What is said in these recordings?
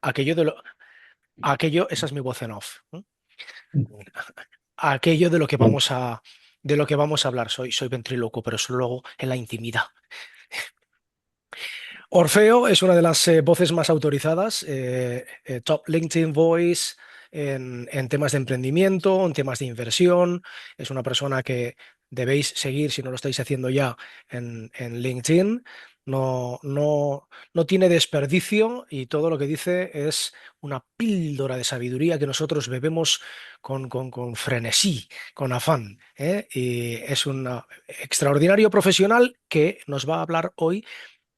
aquello de lo, esa es mi voz en off, ¿no? Aquello de lo que vamos a hablar. Soy ventríloco, pero eso luego en la intimidad. Orfeo es una de las voces más autorizadas, top LinkedIn Voice en temas de emprendimiento, en temas de inversión. Es una persona que debéis seguir si no lo estáis haciendo ya en LinkedIn. No tiene desperdicio y todo lo que dice es una píldora de sabiduría que nosotros bebemos con frenesí, con afán, ¿eh? Y es un extraordinario profesional que nos va a hablar hoy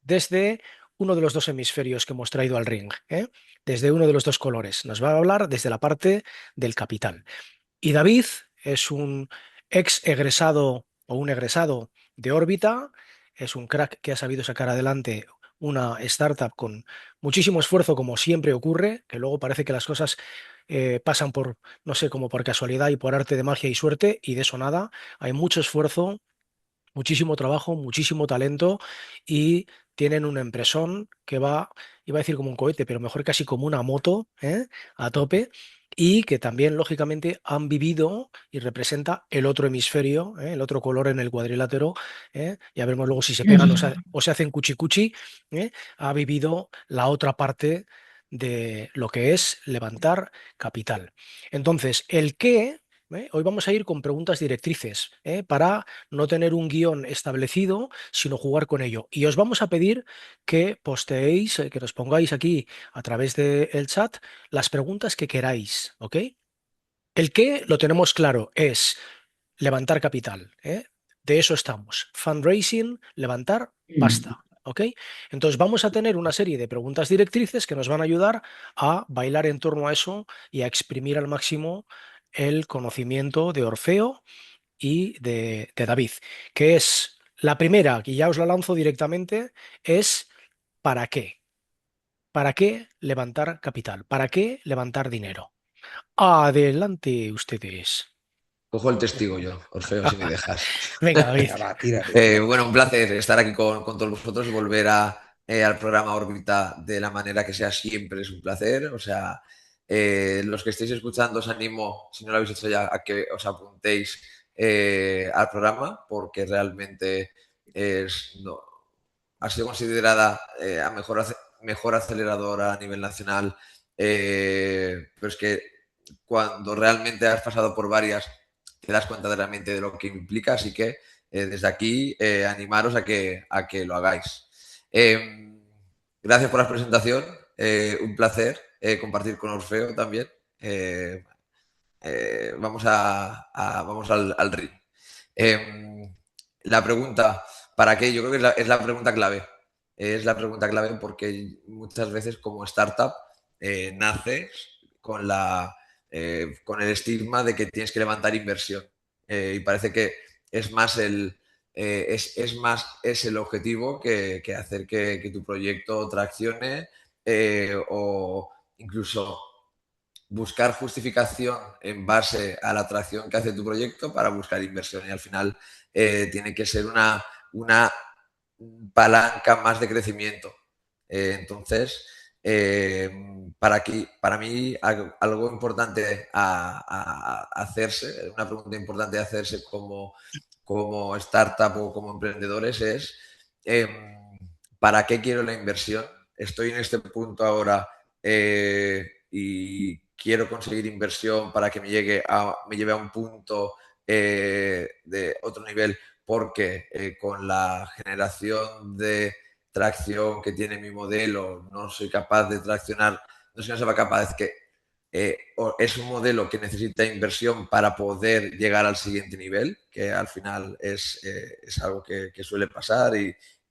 desde uno de los dos hemisferios que hemos traído al ring, ¿eh? Desde uno de los dos colores. Nos va a hablar desde la parte del capital. Y David es un ex egresado o un egresado de órbita, es un crack que ha sabido sacar adelante una startup con muchísimo esfuerzo, como siempre ocurre, que luego parece que las cosas pasan por, no sé, como por casualidad y por arte de magia y suerte, y de eso nada. Hay mucho esfuerzo, muchísimo trabajo, muchísimo talento y tienen un empresón que va, iba a decir como un cohete, pero mejor casi como una moto, ¿eh? A tope. Y que también, lógicamente, han vivido y representa el otro hemisferio, ¿eh? El otro color en el cuadrilátero, ¿eh? Ya veremos luego si se pegan o se hacen cuchi cuchi, ¿eh? Ha vivido la otra parte de lo que es levantar capital. Entonces, el qué, hoy vamos a ir con preguntas directrices, para no tener un guión establecido, sino jugar con ello. Y os vamos a pedir que posteéis, que nos pongáis aquí a través del chat las preguntas que queráis, ¿ok? El qué lo tenemos claro, es levantar capital, ¿eh? De eso estamos. Fundraising, levantar pasta. ¿Ok? Entonces vamos a tener una serie de preguntas directrices que nos van a ayudar a bailar en torno a eso y a exprimir al máximo el conocimiento de Orfeo y de David, que es la primera, que ya os la lanzo directamente, es ¿para qué? ¿Para qué levantar capital? ¿Para qué levantar dinero? Adelante ustedes. Cojo el testigo yo, Orfeo, si me dejas. Venga, David. Venga, va, tira. Bueno, un placer estar aquí con todos vosotros y volver al programa Órbita de la manera que sea siempre. Es un placer. O sea, los que estéis escuchando os animo, si no lo habéis hecho ya, a que os apuntéis al programa porque realmente no, ha sido considerada a mejor aceleradora a nivel nacional. Pero es que cuando realmente has pasado por varias te das cuenta realmente de lo que implica, así que desde aquí animaros a que lo hagáis. Gracias por la presentación, un placer compartir con Orfeo también. Eh, vamos al ring. La pregunta, ¿para qué? Yo creo que es la pregunta clave. Es la pregunta clave porque muchas veces como startup naces con con el estigma de que tienes que levantar inversión. Y parece que es más es el objetivo que hacer que tu proyecto traccione, o incluso buscar justificación en base a la atracción que hace tu proyecto para buscar inversión. Y al final tiene que ser una palanca más de crecimiento. Entonces, para mí algo importante a hacerse, una pregunta importante a hacerse como startup o como emprendedores es, eh, ¿para qué quiero la inversión? Estoy en este punto ahora y quiero conseguir inversión para que me lleve a un punto de otro nivel, porque con la generación de tracción que tiene mi modelo no soy capaz de traccionar, no soy capaz, que es un modelo que necesita inversión para poder llegar al siguiente nivel, que al final es algo que suele pasar,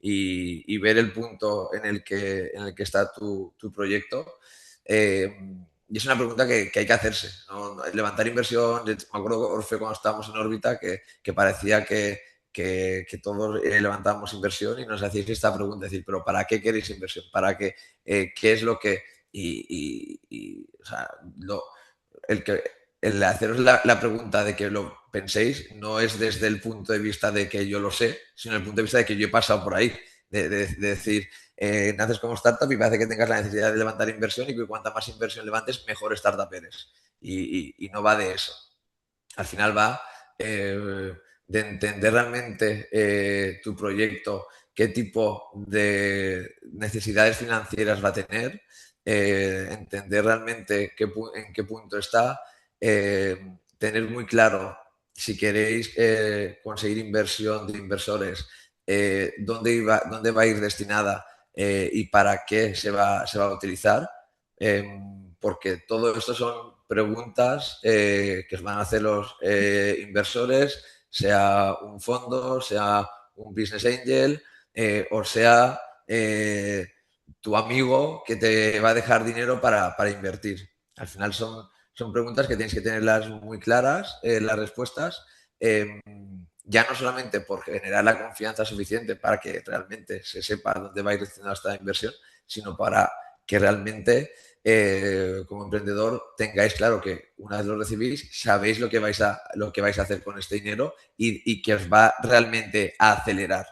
y ver el punto en el que está tu proyecto. Y es una pregunta que hay que hacerse, ¿no? Levantar inversión, me acuerdo, Orfeo, cuando estábamos en órbita, que parecía que todos levantábamos inversión y nos hacíais esta pregunta, decir, pero ¿para qué queréis inversión? ¿Para qué? ¿Qué es lo que...? O sea, el, que, el haceros la pregunta de que lo penséis no es desde el punto de vista de que yo lo sé, sino el punto de vista de que yo he pasado por ahí, de decir, naces como startup y parece que tengas la necesidad de levantar inversión y que cuanta más inversión levantes, mejor startup eres. Y no va de eso. Al final va de entender realmente tu proyecto, qué tipo de necesidades financieras va a tener, entender realmente en qué punto está, tener muy claro si queréis conseguir inversión de inversores, dónde va a ir destinada y para qué se va a utilizar, porque todo esto son preguntas que os van a hacer los inversores, sea un fondo, sea un business angel, o sea tu amigo que te va a dejar dinero para invertir. Al final son preguntas que tienes que tenerlas muy claras, las respuestas, eh, ya no solamente por generar la confianza suficiente para que realmente se sepa dónde va a ir destinada esta inversión, sino para que realmente como emprendedor tengáis claro que una vez lo recibís, sabéis lo que vais a hacer con este dinero y que os va realmente a acelerar.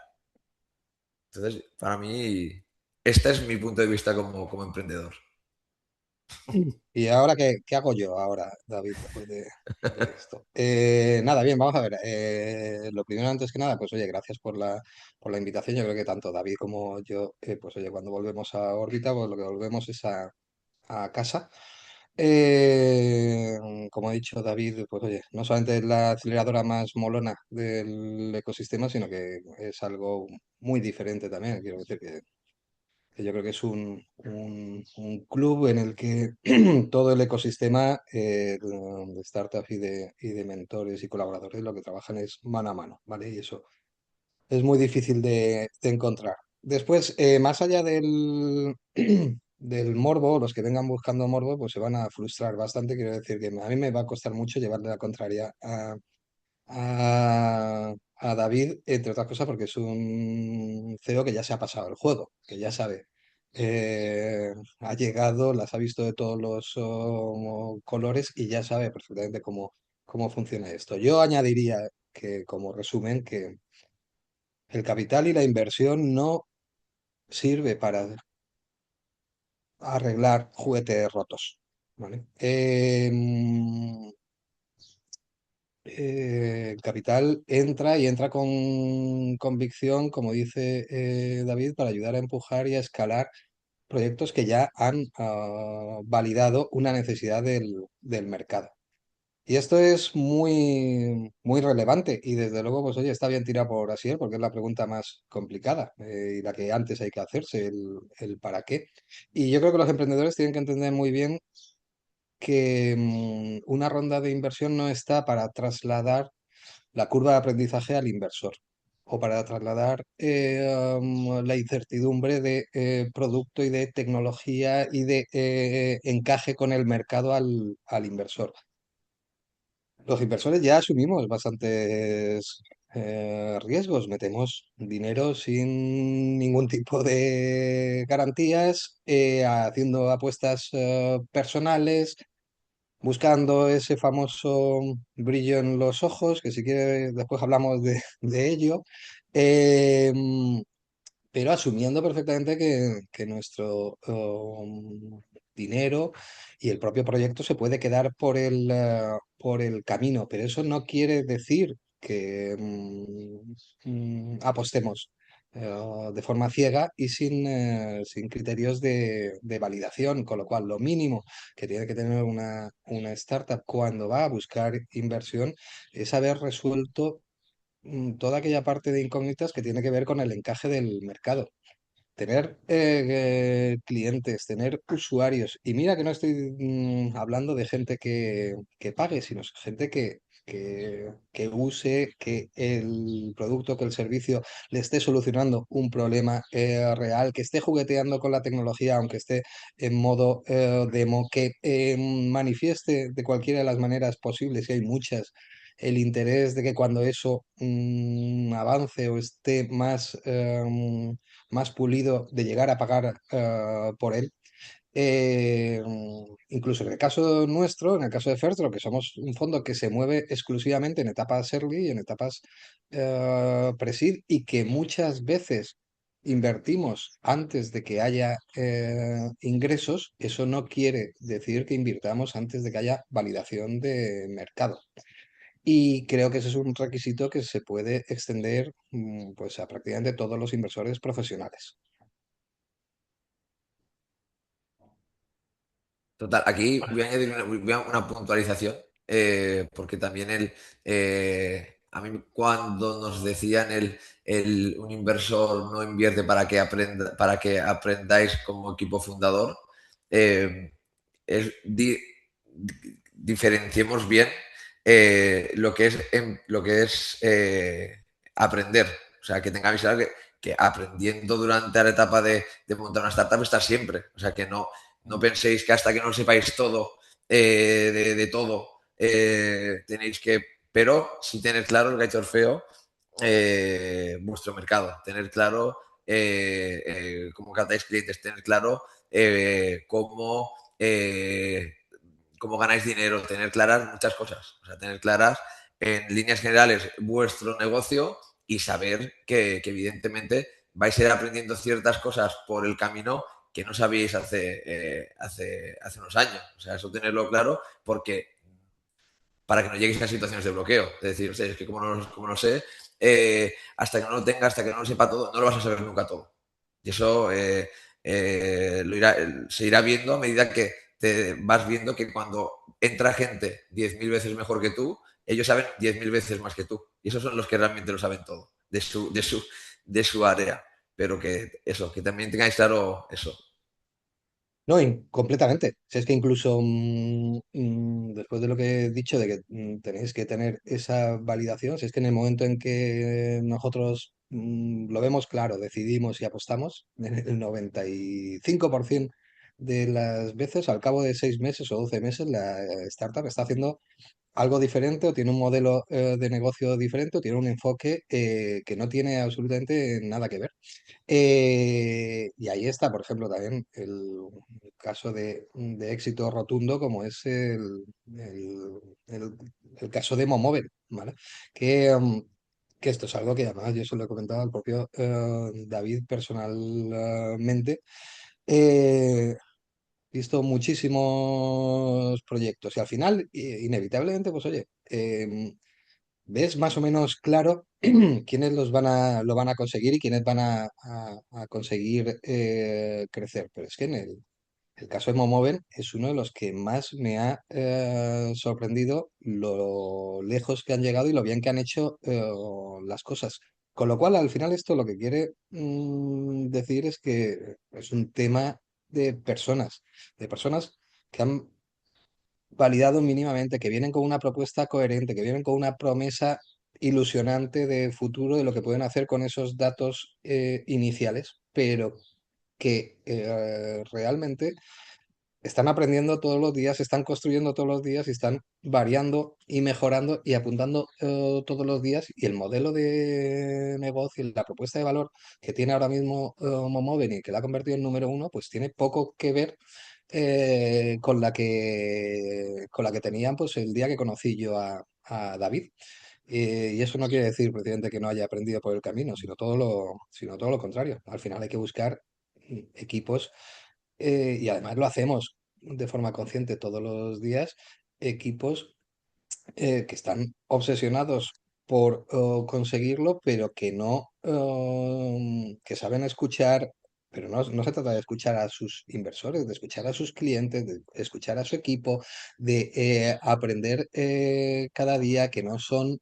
Entonces, para mí, este es mi punto de vista como emprendedor. ¿Y ahora qué hago yo ahora, David, después de esto? Nada, bien, vamos a ver. Lo primero, antes que nada, pues oye, gracias por la invitación. Yo creo que tanto David como yo, pues oye, cuando volvemos a órbita, pues lo que volvemos es a casa. Eh, Como ha dicho David, pues oye, no solamente es la aceleradora más molona del ecosistema, sino que es algo muy diferente también. Quiero decir que yo creo que es un club en el que todo el ecosistema de startups y de mentores y colaboradores lo que trabajan es mano a mano, ¿vale? Y eso es muy difícil de encontrar. Después, más allá del morbo, los que vengan buscando morbo, pues se van a frustrar bastante. Quiero decir que a mí me va a costar mucho llevarle la contraria a David, entre otras cosas, porque es un CEO que ya se ha pasado el juego, que ya sabe. Ha llegado, las ha visto de todos los colores y ya sabe perfectamente cómo funciona esto. Yo añadiría que, como resumen, que el capital y la inversión no sirve para arreglar juguetes rotos, ¿vale? El capital entra y entra con convicción, como dice David, para ayudar a empujar y a escalar proyectos que ya han validado una necesidad del mercado. Y esto es muy, muy relevante y desde luego, pues oye, está bien tirar por Asier porque es la pregunta más complicada y la que antes hay que hacerse, el para qué. Y yo creo que los emprendedores tienen que entender muy bien que una ronda de inversión no está para trasladar la curva de aprendizaje al inversor o para trasladar la incertidumbre de producto y de tecnología y de encaje con el mercado al inversor. Los inversores ya asumimos bastantes riesgos, metemos dinero sin ningún tipo de garantías, haciendo apuestas personales, buscando ese famoso brillo en los ojos, que si quiere después hablamos de ello, em, pero asumiendo perfectamente que nuestro dinero y el propio proyecto se puede quedar por el camino, pero eso no quiere decir que apostemos de forma ciega y sin criterios de validación, con lo cual lo mínimo que tiene que tener una startup cuando va a buscar inversión es haber resuelto toda aquella parte de incógnitas que tiene que ver con el encaje del mercado. Tener clientes, tener usuarios. Y mira que no estoy hablando de gente que pague, sino gente que use, que el producto, que el servicio le esté solucionando un problema real, que esté jugueteando con la tecnología, aunque esté en modo demo, que manifieste de cualquiera de las maneras posibles, y hay muchas, el interés de que cuando eso avance o esté más pulido de llegar a pagar por él. Eh, Incluso en el caso nuestro, en el caso de Fertro, que somos un fondo que se mueve exclusivamente en etapas early y en etapas pre-seed y que muchas veces invertimos antes de que haya ingresos, eso no quiere decir que invirtamos antes de que haya validación de mercado. Y creo que ese es un requisito que se puede extender pues a prácticamente todos los inversores profesionales. Total, aquí voy a añadir una puntualización, porque también a mí cuando nos decían un inversor no invierte para que aprendáis como equipo fundador, eh, es diferenciemos bien lo que es aprender. O sea, que tengáis claro que aprendiendo durante la etapa de montar una startup está siempre. O sea, que no penséis que hasta que no sepáis todo, de todo, tenéis que... Pero sí tener claro el que ha hecho Orfeo, vuestro mercado, tener claro cómo captáis clientes, tener claro cómo, cómo ganáis dinero, tener claras muchas cosas. O sea, tener claras en líneas generales vuestro negocio y saber que evidentemente vais a ir aprendiendo ciertas cosas por el camino que no sabíais hace unos años. O sea, eso tenerlo claro porque para que no lleguéis a situaciones de bloqueo. Es decir, o sea, es que como no sé, hasta que no lo tenga, hasta que no lo sepa todo, no lo vas a saber nunca todo. Y eso se irá viendo a medida que te vas viendo que cuando entra gente 10.000 veces mejor que tú, ellos saben 10.000 veces más que tú. Y esos son los que realmente lo saben todo, de su área. Pero que eso, que también tengáis claro eso. No, completamente. Si es que incluso después de lo que he dicho, de que tenéis que tener esa validación, si es que en el momento en que nosotros lo vemos claro, decidimos y apostamos, en el 95% de las veces, al cabo de 6 meses o 12 meses, la startup está haciendo algo diferente o tiene un modelo de negocio diferente o tiene un enfoque que no tiene absolutamente nada que ver. Y ahí está, por ejemplo, también el caso de éxito rotundo como es el- el- el caso de Momoven, ¿vale? Que, que esto es algo que además yo se lo he comentado al propio David personalmente. He visto muchísimos proyectos y al final, inevitablemente, pues oye, ves más o menos claro quiénes lo van a conseguir y quiénes van a conseguir crecer. Pero es que el caso de Momoven es uno de los que más me ha sorprendido lo lejos que han llegado y lo bien que han hecho las cosas. Con lo cual, al final, esto lo que quiere decir es que es un tema de personas que han validado mínimamente, que vienen con una propuesta coherente, que vienen con una promesa ilusionante de futuro de lo que pueden hacer con esos datos iniciales, pero que realmente están aprendiendo todos los días, están construyendo todos los días y están variando y mejorando y apuntando todos los días. Y el modelo de negocio y la propuesta de valor que tiene ahora mismo Momoven y que la ha convertido en número uno, pues tiene poco que ver con la que tenían pues el día que conocí yo a David. Y eso no quiere decir, precisamente, que no haya aprendido por el camino, sino todo lo contrario. Al final hay que buscar equipos, y además lo hacemos de forma consciente todos los días, equipos que están obsesionados por conseguirlo, pero que no, que saben escuchar, pero no se trata de escuchar a sus inversores, de escuchar a sus clientes, de escuchar a su equipo, de aprender cada día, que no son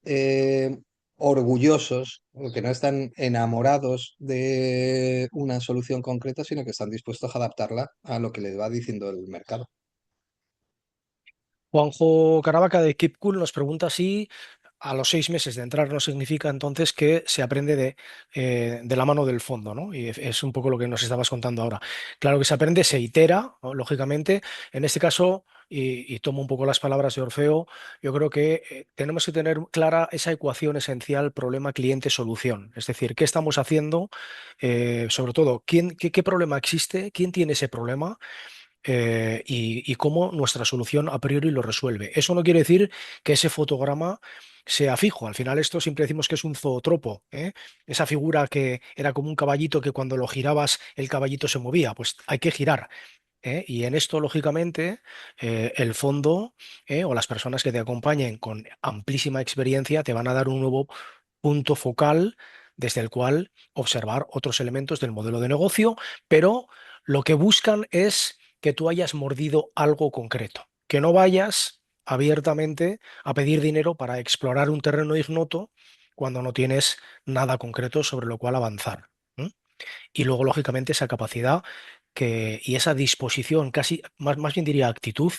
eh, orgullosos, o que no están enamorados de una solución concreta, sino que están dispuestos a adaptarla a lo que les va diciendo el mercado. Juanjo Caravaca de Keep Cool nos pregunta si a los 6 meses de entrar no significa entonces que se aprende de la mano del fondo, ¿no? Y es un poco lo que nos estabas contando ahora. Claro que se aprende, se itera, ¿no? Lógicamente. En este caso, y tomo un poco las palabras de Orfeo, yo creo que tenemos que tener clara esa ecuación esencial problema cliente-solución. Es decir, ¿qué estamos haciendo? Sobre todo, qué problema existe? ¿Quién tiene ese problema? y cómo nuestra solución a priori lo resuelve. Eso no quiere decir que ese fotograma sea fijo. Al final esto siempre decimos que es un zootropo, ¿eh? Esa figura que era como un caballito que cuando lo girabas el caballito se movía, pues hay que girar. Y en esto, lógicamente, el fondo o las personas que te acompañen con amplísima experiencia te van a dar un nuevo punto focal desde el cual observar otros elementos del modelo de negocio, pero lo que buscan es que tú hayas mordido algo concreto, que no vayas abiertamente a pedir dinero para explorar un terreno ignoto cuando no tienes nada concreto sobre lo cual avanzar. ¿M? Y luego, lógicamente, esa capacidad y esa disposición, casi más bien diría actitud,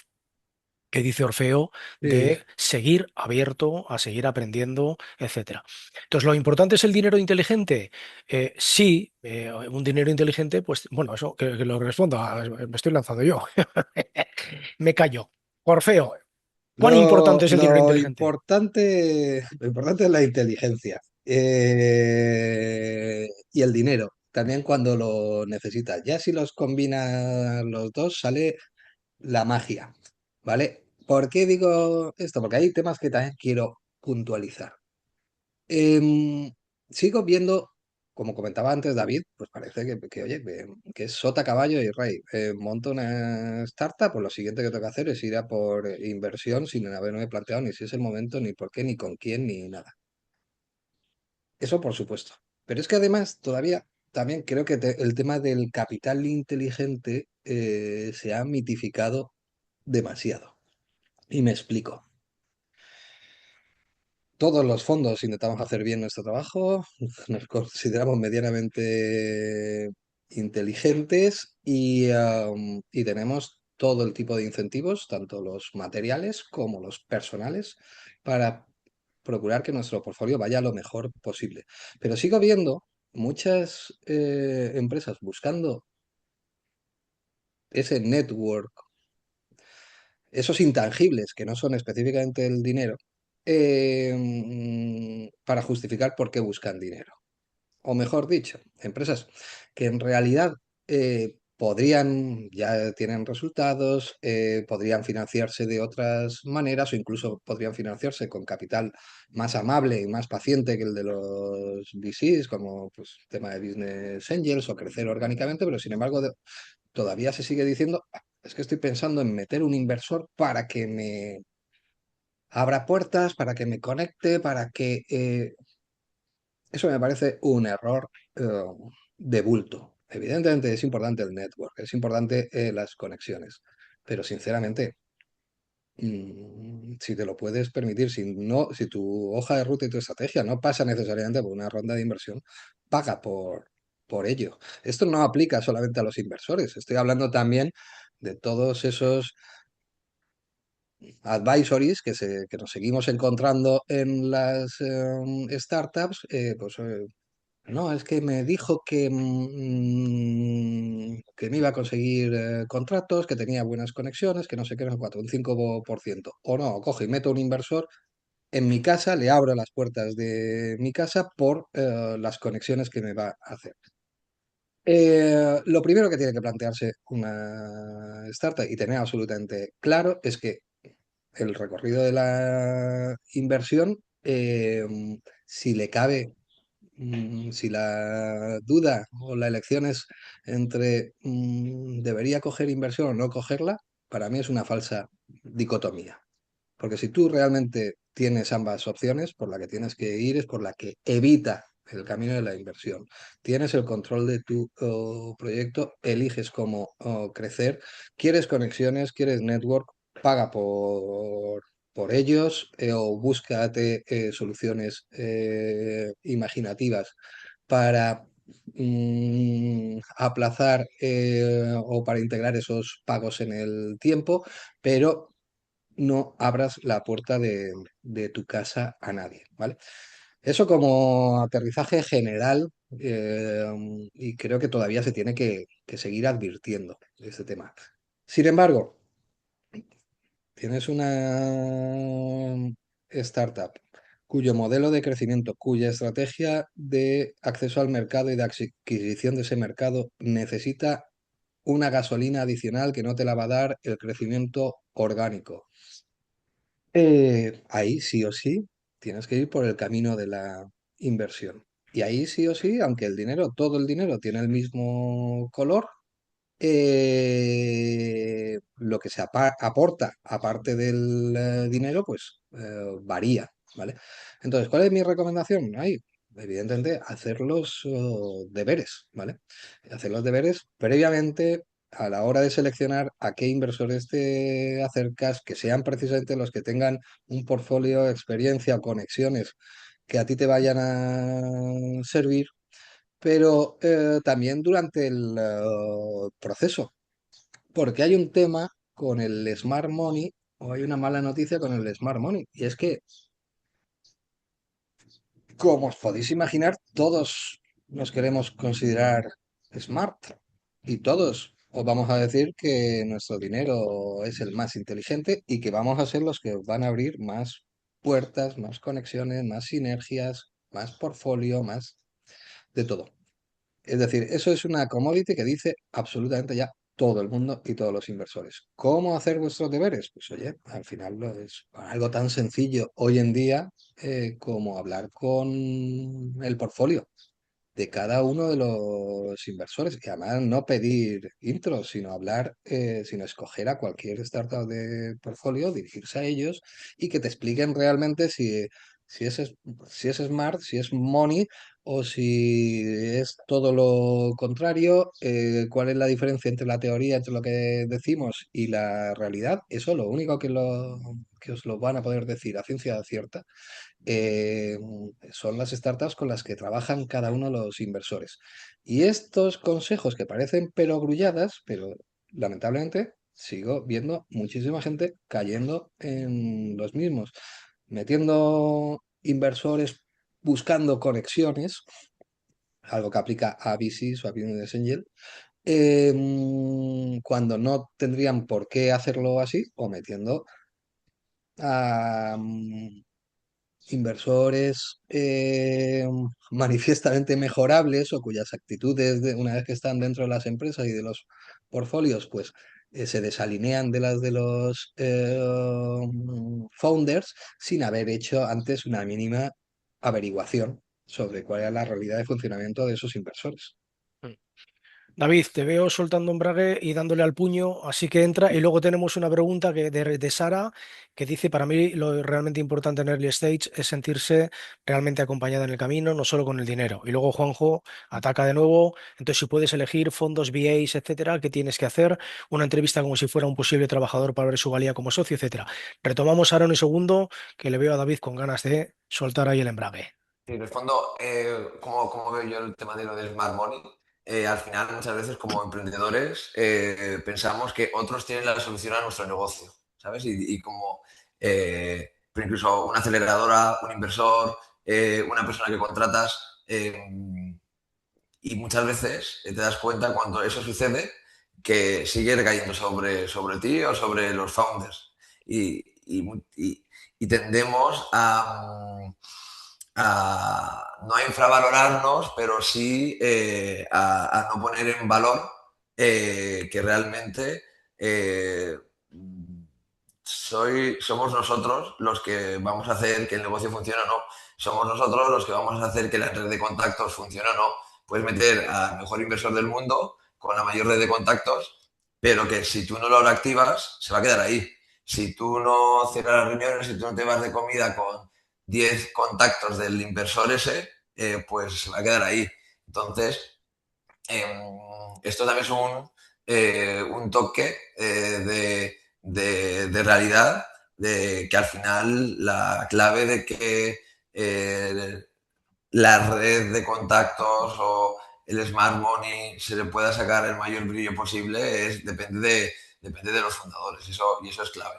que dice Orfeo, Sí, de seguir abierto a seguir aprendiendo, etcétera. Entonces, ¿lo importante es el dinero inteligente? Sí, un dinero inteligente, pues bueno, eso que lo respondo, me estoy lanzando yo. Me callo. Orfeo, ¿cuán importante es el dinero inteligente? Lo importante es la inteligencia y el dinero, también cuando lo necesitas. Ya si los combinas los dos, sale la magia, ¿vale? ¿Por qué digo esto? Porque hay temas que también quiero puntualizar. Em, Sigo viendo, como comentaba antes David, pues parece oye, que es sota, caballo y rey. Monto una startup, pues lo siguiente que tengo que hacer es ir a por inversión sin haberme planteado ni si es el momento, ni por qué, ni con quién, ni nada. Eso por supuesto. Pero es que además todavía también creo que el tema del capital inteligente se ha mitificado demasiado. Y me explico. Todos los fondos intentamos hacer bien nuestro trabajo, nos consideramos medianamente inteligentes y tenemos todo el tipo de incentivos, tanto los materiales como los personales, para procurar que nuestro portfolio vaya lo mejor posible. Pero sigo viendo muchas empresas buscando ese network, esos intangibles que no son específicamente el dinero, para justificar por qué buscan dinero. O mejor dicho, empresas que en realidad ya tienen resultados, podrían financiarse de otras maneras o incluso podrían financiarse con capital más amable y más paciente que el de los VCs, como pues, tema de Business Angels o crecer orgánicamente, pero sin embargo todavía se sigue diciendo, "Ah, es que estoy pensando en meter un inversor para que me abra puertas, para que me conecte, para que eso me parece un error eh, de bulto. Evidentemente es importante el network, es importante las conexiones, pero sinceramente, si te lo puedes permitir, si tu hoja de ruta y tu estrategia no pasa necesariamente por una ronda de inversión, paga por ello. Esto no aplica solamente a los inversores, estoy hablando también de todos esos advisories que nos seguimos encontrando en las startups, no, es que me dijo que me iba a conseguir contratos, que tenía buenas conexiones, que no sé qué, no sé cuánto, un 5%. O no, coge y meto un inversor en mi casa, le abro las puertas de mi casa por las conexiones que me va a hacer. Lo primero que tiene que plantearse una startup y tener absolutamente claro es que el recorrido de la inversión, si le cabe si la duda o la elección es entre debería coger inversión o no cogerla, para mí es una falsa dicotomía. Porque si tú realmente tienes ambas opciones, por la que tienes que ir es por la que evita el camino de la inversión. Tienes el control de tu proyecto, eliges cómo crecer, quieres conexiones, quieres network, paga por ellos o búscate soluciones imaginativas para aplazar o para integrar esos pagos en el tiempo, pero no abras la puerta de tu casa a nadie, ¿vale? Eso como aterrizaje general, y creo que todavía se tiene que seguir advirtiendo de este tema. Sin embargo, tienes una startup cuyo modelo de crecimiento, cuya estrategia de acceso al mercado y de adquisición de ese mercado necesita una gasolina adicional que no te la va a dar el crecimiento orgánico. Ahí sí o sí tienes que ir por el camino de la inversión. Y ahí sí o sí, aunque el dinero, todo el dinero tiene el mismo color, lo que se aporta aparte del dinero, pues varía, ¿vale? Entonces, ¿cuál es mi recomendación? Ahí, evidentemente, hacer los deberes, ¿vale? Hacer los deberes previamente a la hora de seleccionar a qué inversores te acercas, que sean precisamente los que tengan un portfolio, experiencia o conexiones que a ti te vayan a servir, pero también durante el proceso, porque hay un tema con el Smart Money, o hay una mala noticia con el Smart Money, y es que, como os podéis imaginar, todos nos queremos considerar smart, y todos os vamos a decir que nuestro dinero es el más inteligente y que vamos a ser los que os van a abrir más puertas, más conexiones, más sinergias, más portfolio, más de todo. Es decir, eso es una commodity que dice absolutamente ya todo el mundo y todos los inversores. ¿Cómo hacer vuestros deberes? Pues oye, al final es algo tan sencillo hoy en día como hablar con el portfolio de cada uno de los inversores. Y además no pedir intros, sino hablar, sino escoger a cualquier startup de portfolio, dirigirse a ellos y que te expliquen realmente si es smart, si es money o si es todo lo contrario, cuál es la diferencia entre la teoría, entre lo que decimos y la realidad. Eso lo único que os lo van a poder decir a ciencia cierta eh, son las startups con las que trabajan cada uno de los inversores. Y estos consejos que parecen perogrulladas, pero lamentablemente sigo viendo muchísima gente cayendo en los mismos, metiendo inversores buscando conexiones, algo que aplica a VCs o a Business Angel, cuando no tendrían por qué hacerlo así, o metiendo a inversores manifiestamente mejorables o cuyas actitudes, una vez que están dentro de las empresas y de los portfolios, pues se desalinean de las de los founders sin haber hecho antes una mínima averiguación sobre cuál era la realidad de funcionamiento de esos inversores. David, te veo soltando embrague y dándole al puño, así que entra. Y luego tenemos una pregunta de Sara que dice, para mí lo realmente importante en Early Stage es sentirse realmente acompañado en el camino, no solo con el dinero. Y luego Juanjo ataca de nuevo. Entonces, si puedes elegir fondos, VAs, etcétera, ¿qué tienes que hacer? Una entrevista como si fuera un posible trabajador para ver su valía como socio, etcétera. Retomamos ahora un segundo, que le veo a David con ganas de soltar ahí el embrague. Sí, respondo, ¿cómo veo yo el tema de lo del Smart Money? Al final, muchas veces como emprendedores pensamos que otros tienen la solución a nuestro negocio, ¿sabes? Y como, pero incluso una aceleradora, un inversor, una persona que contratas, y muchas veces te das cuenta cuando eso sucede que sigue recayendo sobre ti o sobre los founders. Y, y tendemos a no a infravalorarnos, pero sí a no poner en valor que realmente eh, somos nosotros los que vamos a hacer que el negocio funcione o no. Somos nosotros los que vamos a hacer que la red de contactos funcione o no. Puedes meter al mejor inversor del mundo con la mayor red de contactos, pero que si tú no lo activas, se va a quedar ahí. Si tú no cierras las reuniones, si tú no te vas de comida con 10 contactos del inversor ese, pues se va a quedar ahí. Entonces, esto también es un toque de realidad, de que al final la clave de que eh, la red de contactos o el smart money se le pueda sacar el mayor brillo posible depende de los fundadores y eso es clave.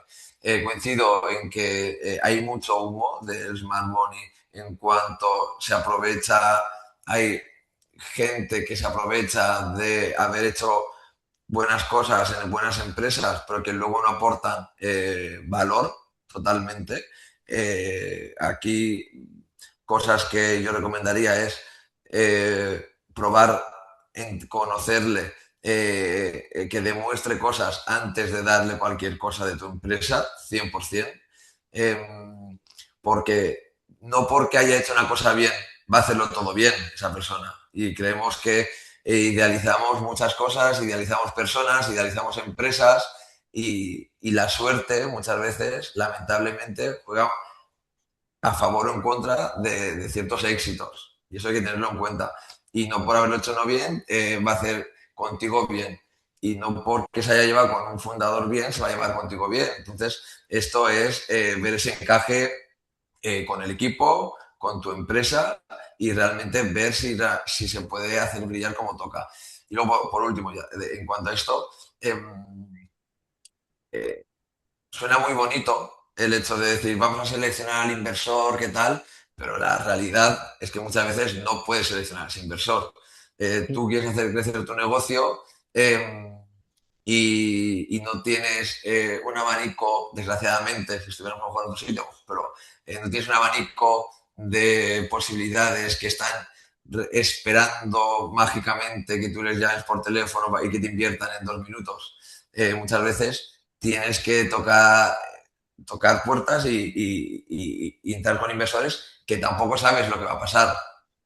Coincido en que hay mucho humo del smart money en cuanto se aprovecha, hay gente que se aprovecha de haber hecho buenas cosas en buenas empresas, pero que luego no aportan valor totalmente. Aquí cosas que yo recomendaría es probar en conocerle que demuestre cosas antes de darle cualquier cosa de tu empresa, 100%, porque no porque haya hecho una cosa bien va a hacerlo todo bien esa persona. Y creemos que idealizamos muchas cosas, idealizamos personas, idealizamos empresas y la suerte muchas veces, lamentablemente, juega a favor o en contra de ciertos éxitos. Y eso hay que tenerlo en cuenta. Y no por haberlo hecho no bien, va a hacer contigo bien. Y no porque se haya llevado con un fundador bien, se va a llevar contigo bien. Entonces, esto es ver ese encaje con el equipo, con tu empresa y realmente ver si se puede hacer brillar como toca. Y luego, por último, ya, en cuanto a esto, eh, eh, suena muy bonito el hecho de decir, vamos a seleccionar al inversor, qué tal, pero la realidad es que muchas veces no puedes seleccionar a ese inversor. Tú quieres hacer crecer tu negocio eh, y no tienes un abanico, desgraciadamente, si estuviéramos a lo mejor en otro sitio, pero no tienes un abanico de posibilidades que están esperando mágicamente que tú les llames por teléfono y que te inviertan en 2 minutos. Muchas veces tienes que tocar puertas y entrar con inversores que tampoco sabes lo que va a pasar.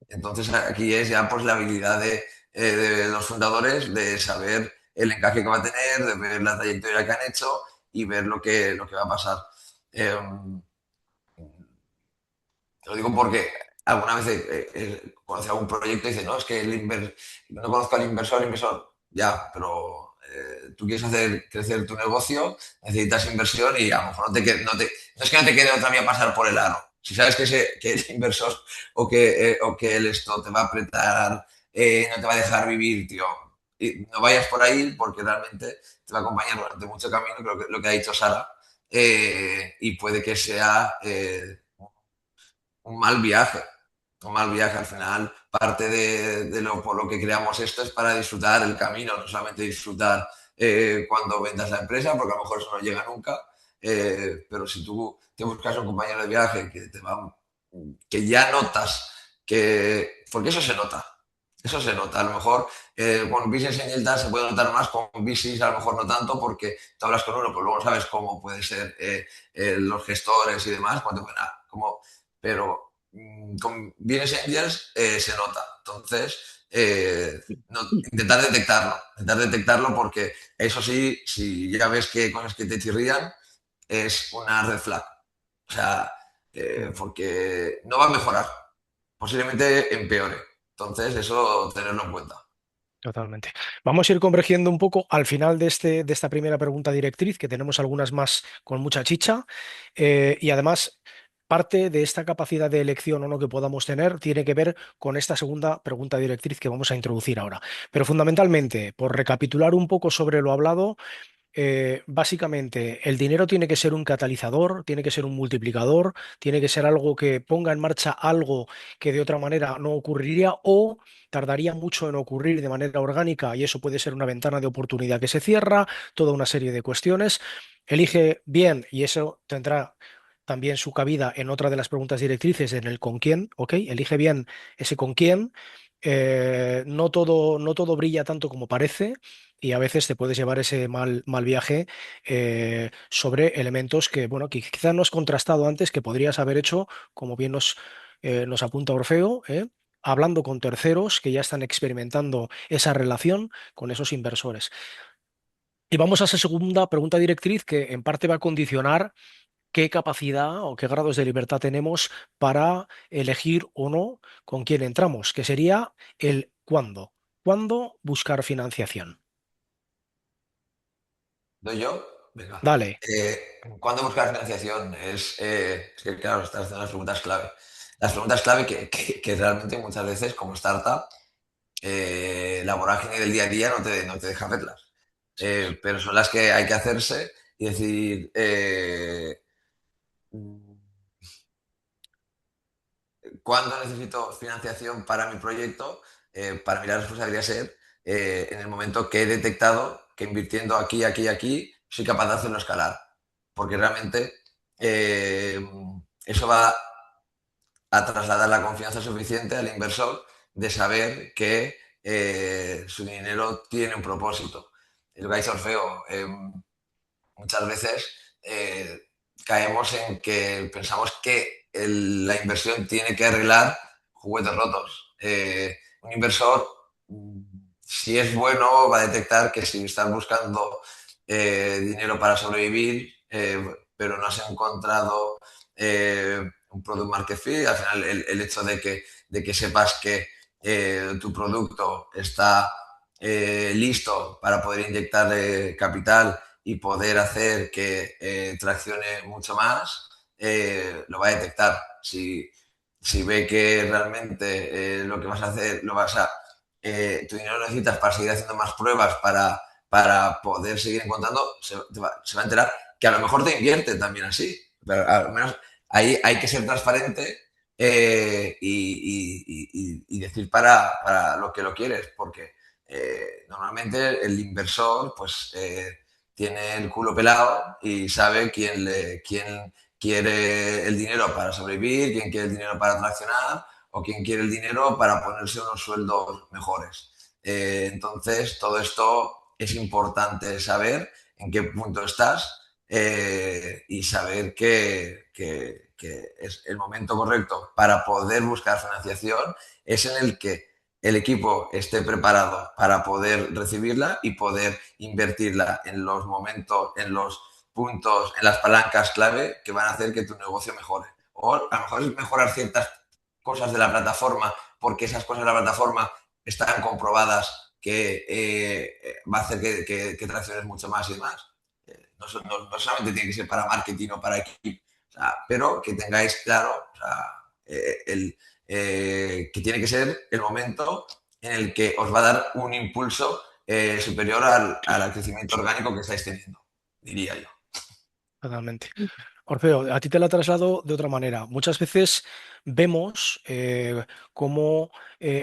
Entonces aquí es ya pues la habilidad de los fundadores de saber el encaje que va a tener, de ver la trayectoria que han hecho y ver lo que va a pasar. Eh, Te lo digo porque alguna vez conocí algún proyecto y dice, no, es que no conozco al inversor, ya, pero tú quieres hacer crecer tu negocio, necesitas inversión y a lo mejor no es que no te quede otra vía pasar por el aro. Si sabes que el inversor o que el esto te va a apretar, no te va a dejar vivir, tío, y no vayas por ahí porque realmente te va a acompañar durante mucho camino, creo que lo que ha dicho Sara, y puede que sea un mal viaje. Un mal viaje al final. Parte por lo que creamos esto es para disfrutar el camino, no solamente disfrutar cuando vendas la empresa, porque a lo mejor eso no llega nunca. Pero si tú te buscas un compañero de viaje que ya notas que. Porque eso se nota. Eso se nota. A lo mejor con Business Angel tal se puede notar más, con Business a lo mejor no tanto, porque tú hablas con uno, pero luego sabes cómo puede ser los gestores y demás, pero con Business Angels se nota. Entonces, intentar detectarlo porque eso sí, si ya ves que cosas que te chirrían, es una red flag. O sea, porque no va a mejorar, posiblemente empeore. Entonces, eso tenerlo en cuenta. Totalmente. Vamos a ir convergiendo un poco al final de esta primera pregunta directriz, que tenemos algunas más con mucha chicha, y además parte de esta capacidad de elección o no que podamos tener tiene que ver con esta segunda pregunta directriz que vamos a introducir ahora. Pero fundamentalmente, por recapitular un poco sobre lo hablado, básicamente, el dinero tiene que ser un catalizador, tiene que ser un multiplicador, tiene que ser algo que ponga en marcha algo que de otra manera no ocurriría o tardaría mucho en ocurrir de manera orgánica y eso puede ser una ventana de oportunidad que se cierra, toda una serie de cuestiones. Elige bien y eso tendrá también su cabida en otra de las preguntas directrices, en el con quién, ¿ok? Elige bien ese con quién. No todo brilla tanto como parece y a veces te puedes llevar ese mal viaje sobre elementos que, bueno, que quizás no has contrastado antes, que podrías haber hecho, como bien nos apunta Orfeo, hablando con terceros que ya están experimentando esa relación con esos inversores. Y vamos a esa segunda pregunta directriz que en parte va a condicionar qué capacidad o qué grados de libertad tenemos para elegir o no con quién entramos, que sería el cuándo. ¿Cuándo buscar financiación? ¿Doy yo? Venga. Dale. ¿Cuándo buscar financiación? Es que, claro, estás haciendo las preguntas clave. Las preguntas clave que realmente muchas veces, como startup, la vorágine del día a día no te deja verlas. Pero son las que hay que hacerse y decir, ¿cuándo necesito financiación para mi proyecto? Para mí la respuesta debería ser en el momento que he detectado que invirtiendo aquí, aquí y aquí soy capaz de hacerlo escalar. Porque realmente eh, eso va a trasladar la confianza suficiente al inversor de saber que su dinero tiene un propósito. Es lo que dice Orfeo. Muchas veces caemos en que pensamos que la inversión tiene que arreglar juguetes rotos. Un inversor, si es bueno, va a detectar que si estás buscando dinero para sobrevivir, pero no has encontrado un product market fit, al final el hecho de que sepas que tu producto está listo para poder inyectarle capital y poder hacer que traccione mucho más, lo va a detectar. Si ve que realmente lo que vas a hacer, tu dinero lo necesitas para seguir haciendo más pruebas, para poder seguir encontrando, se va a enterar que a lo mejor te invierte también así. Pero al menos ahí hay que ser transparente y decir para lo que lo quieres, porque normalmente el inversor pues tiene el culo pelado y sabe quién quiere el dinero para sobrevivir, quién quiere el dinero para traccionar o quién quiere el dinero para ponerse unos sueldos mejores. Entonces, todo esto es importante saber en qué punto estás y saber que es el momento correcto para poder buscar financiación es en el que el equipo esté preparado para poder recibirla y poder invertirla en los momentos, en los puntos, en las palancas clave que van a hacer que tu negocio mejore. O a lo mejor es mejorar ciertas cosas de la plataforma porque esas cosas de la plataforma están comprobadas que va a hacer que tracciones mucho más y demás. No solamente tiene que ser para marketing o para equipo, o sea, pero que tengáis claro o sea, que tiene que ser el momento en el que os va a dar un impulso superior al crecimiento orgánico que estáis teniendo, diría yo. Totalmente. Orfeo, a ti te la traslado de otra manera. Muchas veces vemos cómo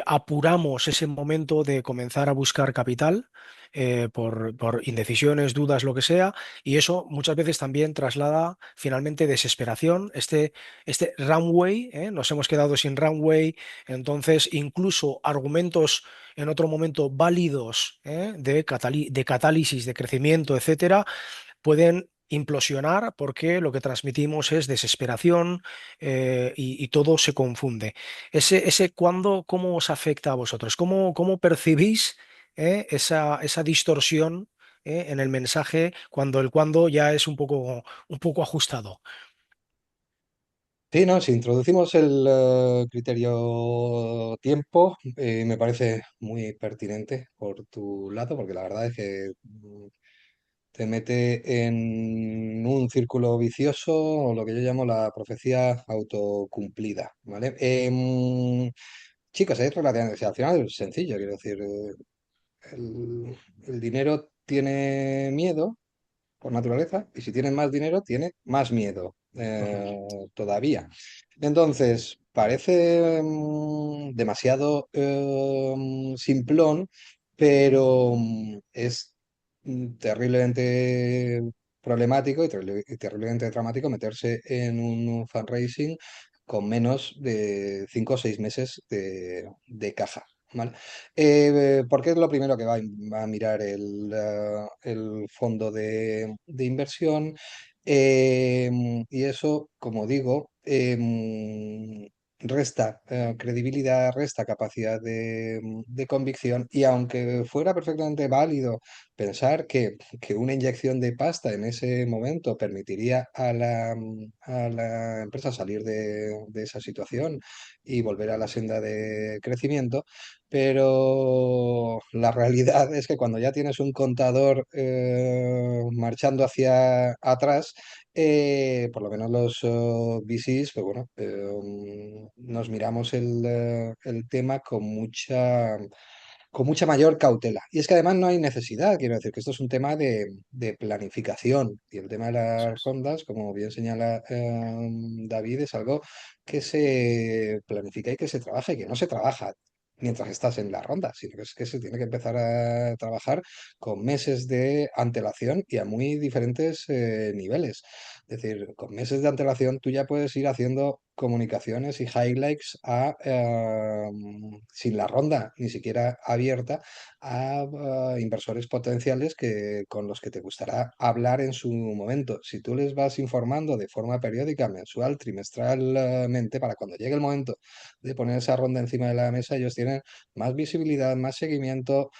apuramos ese momento de comenzar a buscar capital por indecisiones, dudas, lo que sea, y eso muchas veces también traslada finalmente desesperación. Este runway, nos hemos quedado sin runway, entonces incluso argumentos en otro momento válidos de catálisis, de crecimiento, etcétera pueden implosionar porque lo que transmitimos es desesperación y todo se confunde. Ese cuándo, ¿cómo os afecta a vosotros? ¿Cómo percibís esa distorsión en el mensaje cuando el cuándo ya es un poco ajustado? Sí, no, si introducimos el criterio tiempo, me parece muy pertinente por tu lado, porque la verdad es que te mete en un círculo vicioso, o lo que yo llamo la profecía autocumplida, ¿vale? Chicos, es relativamente, o sea, al final es sencillo, quiero decir, el dinero tiene miedo por naturaleza, y si tiene más dinero, tiene más miedo Ujú. todavía. Entonces, parece demasiado simplón, pero es terriblemente problemático y terriblemente dramático meterse en un fundraising con menos de 5 o 6 meses de caja. ¿Vale? Porque es lo primero que va a mirar el fondo de inversión. Y eso, como digo, resta credibilidad, resta capacidad de convicción, y aunque fuera perfectamente válido pensar que una inyección de pasta en ese momento permitiría a la empresa salir de esa situación y volver a la senda de crecimiento, pero la realidad es que cuando ya tienes un contador marchando hacia atrás, por lo menos los VCs, pues bueno, nos miramos el tema con mucha mayor cautela. Y es que además no hay necesidad, quiero decir que esto es un tema de planificación, y el tema de Eso las es. rondas, como bien señala David, es algo que se planifica y que se trabaja, y que no se trabaja mientras estás en la ronda, sino que es que se tiene que empezar a trabajar con meses de antelación y a muy diferentes niveles. Es decir, con meses de antelación tú ya puedes ir haciendo comunicaciones y highlights sin la ronda ni siquiera abierta a inversores potenciales con los que te gustará hablar en su momento. Si tú les vas informando de forma periódica, mensual, trimestralmente, para cuando llegue el momento de poner esa ronda encima de la mesa, ellos tienen más visibilidad, más seguimiento,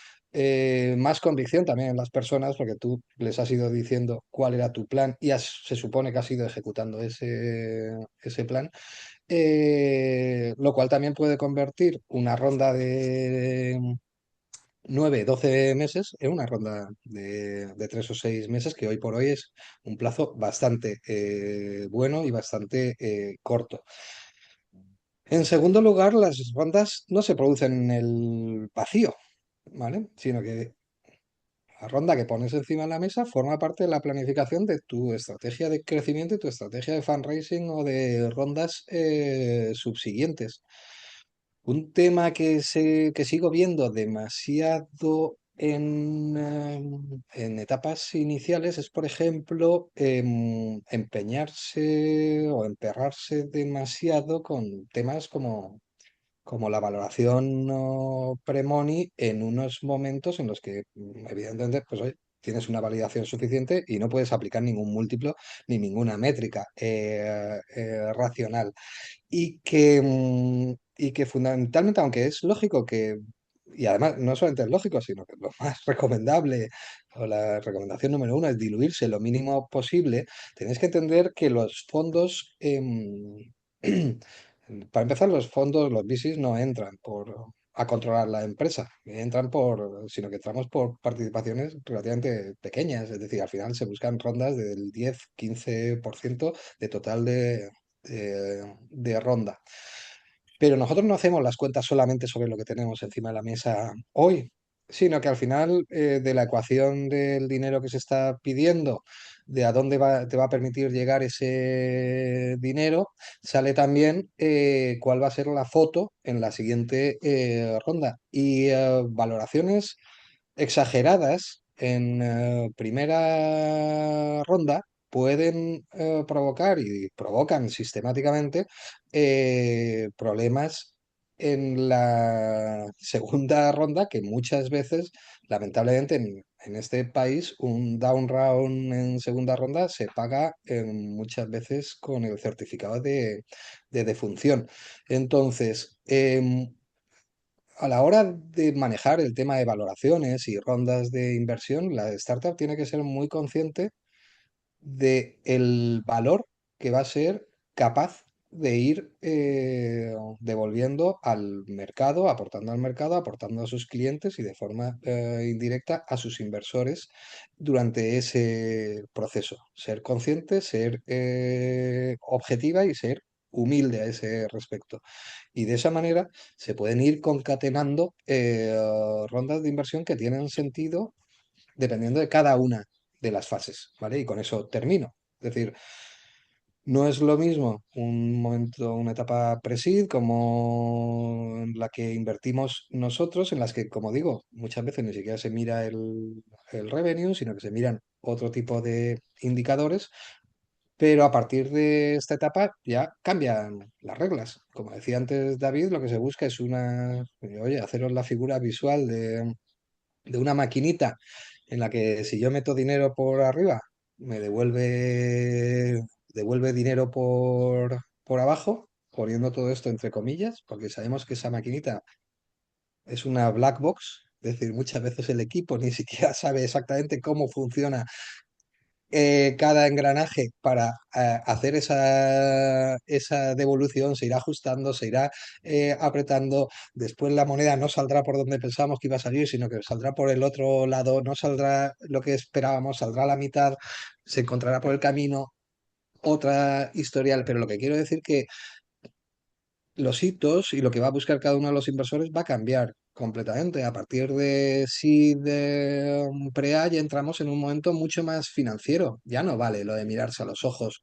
más convicción también en las personas, porque tú les has ido diciendo cuál era tu plan y se supone que has ido ejecutando ese plan, lo cual también puede convertir una ronda de 9, 12 meses en una ronda de 3 o 6 meses, que hoy por hoy es un plazo bastante bueno y bastante corto. En segundo lugar, las rondas no se producen en el vacío, ¿vale? Sino que la ronda que pones encima de la mesa forma parte de la planificación de tu estrategia de crecimiento y tu estrategia de fundraising o de rondas subsiguientes. Un tema que sigo viendo demasiado en etapas iniciales es, por ejemplo, empeñarse o emperrarse demasiado con temas como la valoración pre-money en unos momentos en los que, evidentemente, pues oye, tienes una validación suficiente y no puedes aplicar ningún múltiplo ni ninguna métrica racional. Y que fundamentalmente, aunque es lógico que, y además no solamente es lógico, sino que lo más recomendable o la recomendación número uno es diluirse lo mínimo posible, tenéis que entender que los fondos, para empezar, los fondos, los VCs no entran a controlar la empresa, sino que entramos por participaciones relativamente pequeñas, es decir, al final se buscan rondas del 10-15% de total de ronda. Pero nosotros no hacemos las cuentas solamente sobre lo que tenemos encima de la mesa hoy, sino que al final, de la ecuación del dinero que se está pidiendo, de a dónde te va a permitir llegar ese dinero, sale también cuál va a ser la foto en la siguiente ronda. Y valoraciones exageradas en primera ronda pueden provocar y provocan sistemáticamente problemas en la segunda ronda, que muchas veces, lamentablemente, en este país, un down round en segunda ronda se paga muchas veces con el certificado de defunción. Entonces, a la hora de manejar el tema de valoraciones y rondas de inversión, la startup tiene que ser muy consciente de el valor que va a ser capaz de ir devolviendo al mercado, aportando al mercado, aportando a sus clientes y de forma indirecta a sus inversores durante ese proceso. Ser consciente, ser objetiva y ser humilde a ese respecto. Y de esa manera se pueden ir concatenando rondas de inversión que tienen sentido dependiendo de cada una de las fases, ¿vale? Y con eso termino. Es decir, no es lo mismo un momento, una etapa pre-seed como en la que invertimos nosotros, en las que, como digo, muchas veces ni siquiera se mira el revenue, sino que se miran otro tipo de indicadores, pero a partir de esta etapa ya cambian las reglas. Como decía antes David, lo que se busca es oye, haceros la figura visual de una maquinita en la que si yo meto dinero por arriba, me devuelve dinero por abajo, poniendo todo esto entre comillas, porque sabemos que esa maquinita es una black box. Es decir, muchas veces el equipo ni siquiera sabe exactamente cómo funciona cada engranaje para hacer esa devolución. Se irá ajustando, se irá apretando. Después la moneda no saldrá por donde pensábamos que iba a salir, sino que saldrá por el otro lado, no saldrá lo que esperábamos, saldrá a la mitad, se encontrará por el camino otra historial. Pero lo que quiero decir que los hitos y lo que va a buscar cada uno de los inversores va a cambiar completamente. A partir de si de pre-A ya entramos en un momento mucho más financiero. Ya no vale lo de mirarse a los ojos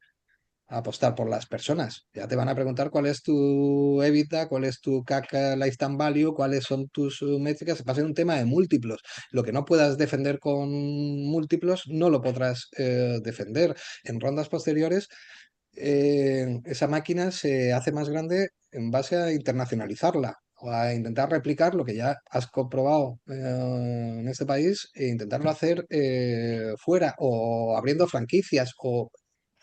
a apostar por las personas. Ya te van a preguntar cuál es tu EBITDA, cuál es tu CAC Lifetime Value, cuáles son tus métricas. Va a ser un tema de múltiplos. Lo que no puedas defender con múltiplos no lo podrás defender en rondas posteriores. esa máquina se hace más grande en base a internacionalizarla o a intentar replicar lo que ya has comprobado en este país e intentarlo hacer fuera o abriendo franquicias o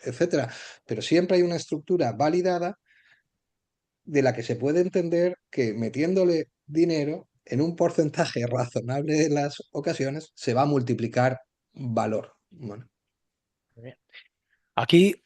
etcétera. Pero siempre hay una estructura validada de la que se puede entender que metiéndole dinero en un porcentaje razonable de las ocasiones se va a multiplicar valor. Bueno, Aquí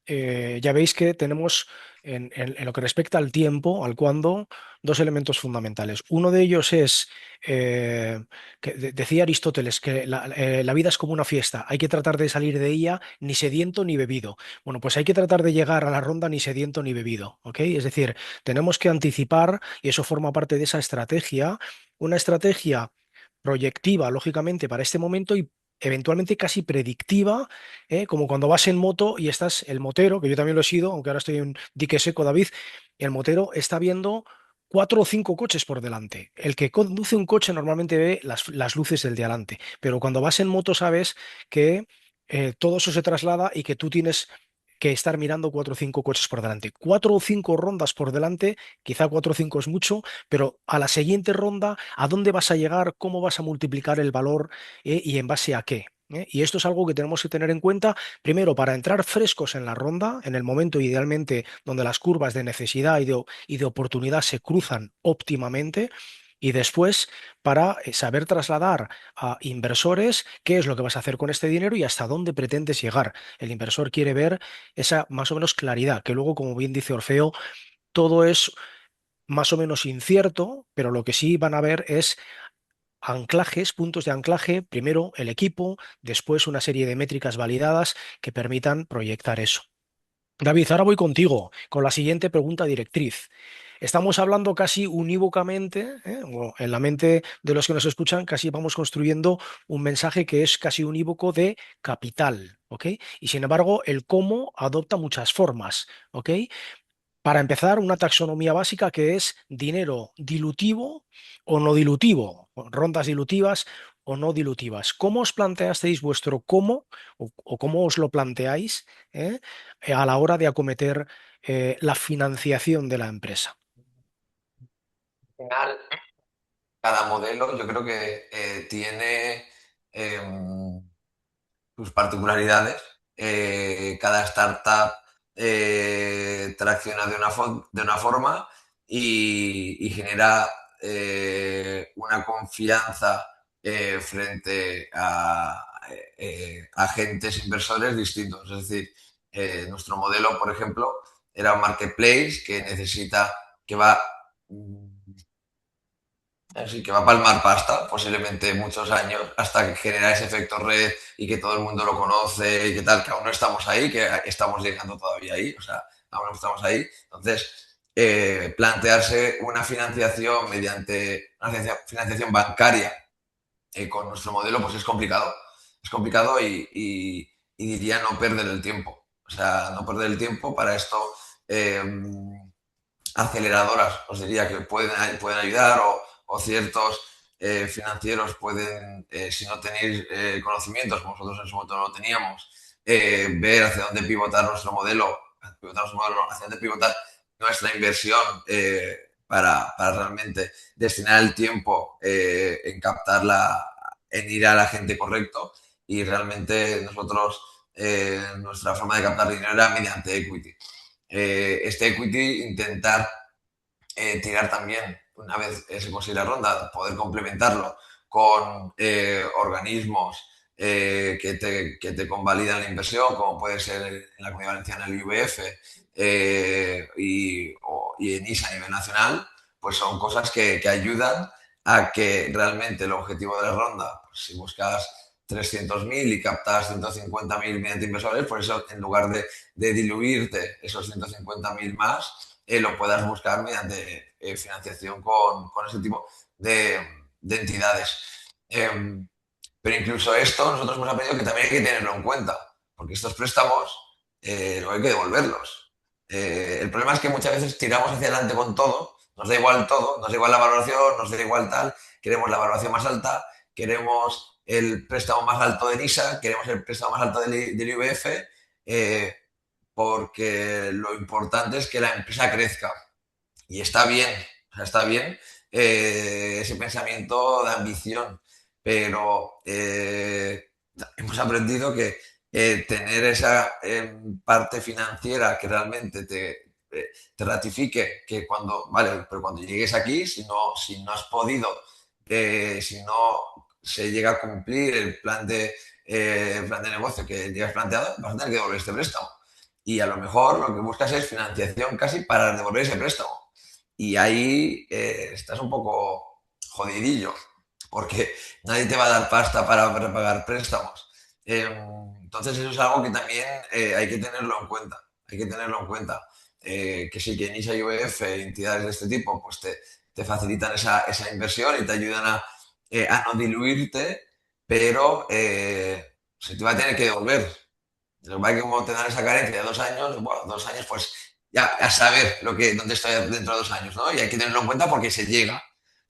ya veis que tenemos en lo que respecta al tiempo, al cuándo, dos elementos fundamentales. Uno de ellos es, que decía Aristóteles, que la vida es como una fiesta, hay que tratar de salir de ella ni sediento ni bebido. Bueno, pues hay que tratar de llegar a la ronda ni sediento ni bebido, ¿ok? Es decir, tenemos que anticipar, y eso forma parte de esa estrategia, una estrategia proyectiva, lógicamente, para este momento y eventualmente casi predictiva, como cuando vas en moto y estás, el motero, que yo también lo he sido, aunque ahora estoy en dique seco, David, el motero está viendo cuatro o cinco coches por delante. El que conduce un coche normalmente ve las luces del de adelante, pero cuando vas en moto sabes que todo eso se traslada y que tú tienes que estar mirando cuatro o cinco coches por delante. Cuatro o cinco rondas por delante, quizá cuatro o cinco es mucho, pero a la siguiente ronda, ¿a dónde vas a llegar? ¿Cómo vas a multiplicar el valor? ¿Y en base a qué? Y esto es algo que tenemos que tener en cuenta, primero, para entrar frescos en la ronda, en el momento idealmente donde las curvas de necesidad y de oportunidad se cruzan óptimamente, y después para saber trasladar a inversores qué es lo que vas a hacer con este dinero y hasta dónde pretendes llegar. El inversor quiere ver esa más o menos claridad, que luego, como bien dice Orfeo, todo es más o menos incierto, pero lo que sí van a ver es anclajes, puntos de anclaje, primero el equipo, después una serie de métricas validadas que permitan proyectar eso. David, ahora voy contigo con la siguiente pregunta directriz. Estamos hablando casi unívocamente, o en la mente de los que nos escuchan, casi vamos construyendo un mensaje que es casi unívoco de capital, ¿ok? Y sin embargo, el cómo adopta muchas formas, ¿ok? Para empezar, una taxonomía básica que es dinero dilutivo o no dilutivo, o rondas dilutivas o no dilutivas. ¿Cómo os planteasteis vuestro cómo o cómo os lo planteáis eh, a la hora de acometer la financiación de la empresa? Al final, cada modelo yo creo que tiene em, sus particularidades. Cada startup tracciona de una forma y genera una confianza frente a agentes inversores distintos. Es decir, nuestro modelo, por ejemplo, era un marketplace que necesita, que va así que va a palmar pasta, posiblemente muchos años, hasta que genera ese efecto red y que todo el mundo lo conoce y que tal, que aún no estamos ahí, que estamos llegando todavía ahí, o sea, aún no estamos ahí. Entonces, plantearse una financiación mediante una financiación bancaria con nuestro modelo, pues es complicado. Es complicado y diría no perder el tiempo. O sea, no perder el tiempo para esto. Eh, Aceleradoras, os diría que pueden ayudar o ciertos financieros pueden, si no tenéis conocimientos, como nosotros en su momento no lo teníamos, ver hacia dónde pivotar nuestro modelo, hacia dónde pivotar nuestra inversión para realmente destinar el tiempo en captarla, en ir a la gente correcto y realmente nosotros, nuestra forma de captar dinero era mediante equity. Este equity intentar tirar también, una vez se consigue la ronda, poder complementarlo con organismos que te convalidan la inversión, como puede ser en la Comunidad Valenciana el IVF y en ISA a nivel nacional, pues son cosas que ayudan a que realmente el objetivo de la ronda, pues si buscas 300.000 y captas 150.000 mediante inversores, por eso en lugar de diluirte esos 150.000 más, lo puedas buscar mediante financiación con ese tipo de entidades. Eh, pero incluso esto nosotros hemos aprendido que también hay que tenerlo en cuenta, porque estos préstamos luego hay que devolverlos. El problema es que muchas veces tiramos hacia adelante con todo, nos da igual todo, nos da igual la valoración, nos da igual tal, queremos la valoración más alta, queremos el préstamo más alto de NISA, queremos el préstamo más alto del IVF, porque lo importante es que la empresa crezca. Y está bien, o sea, está bien ese pensamiento de ambición, pero hemos aprendido que tener esa parte financiera que realmente te ratifique que cuando, vale, pero cuando llegues aquí, si no has podido, si no se llega a cumplir el plan de negocio que llevas planteado, vas a tener que devolver este préstamo. Y a lo mejor lo que buscas es financiación casi para devolver ese préstamo. Y ahí estás un poco jodidillo, porque nadie te va a dar pasta para pagar préstamos. Entonces eso es algo que también hay que tenerlo en cuenta. Hay que tenerlo en cuenta. Que sí, que NISA y UEF, entidades de este tipo, pues te facilitan esa inversión y te ayudan a no diluirte, pero se te va a tener que devolver. Lo que pasa es que como te dan esa carencia de 2 años, bueno, 2 años, pues ya a saber dónde estoy dentro de 2 años, ¿no? Y hay que tenerlo en cuenta porque se llega. A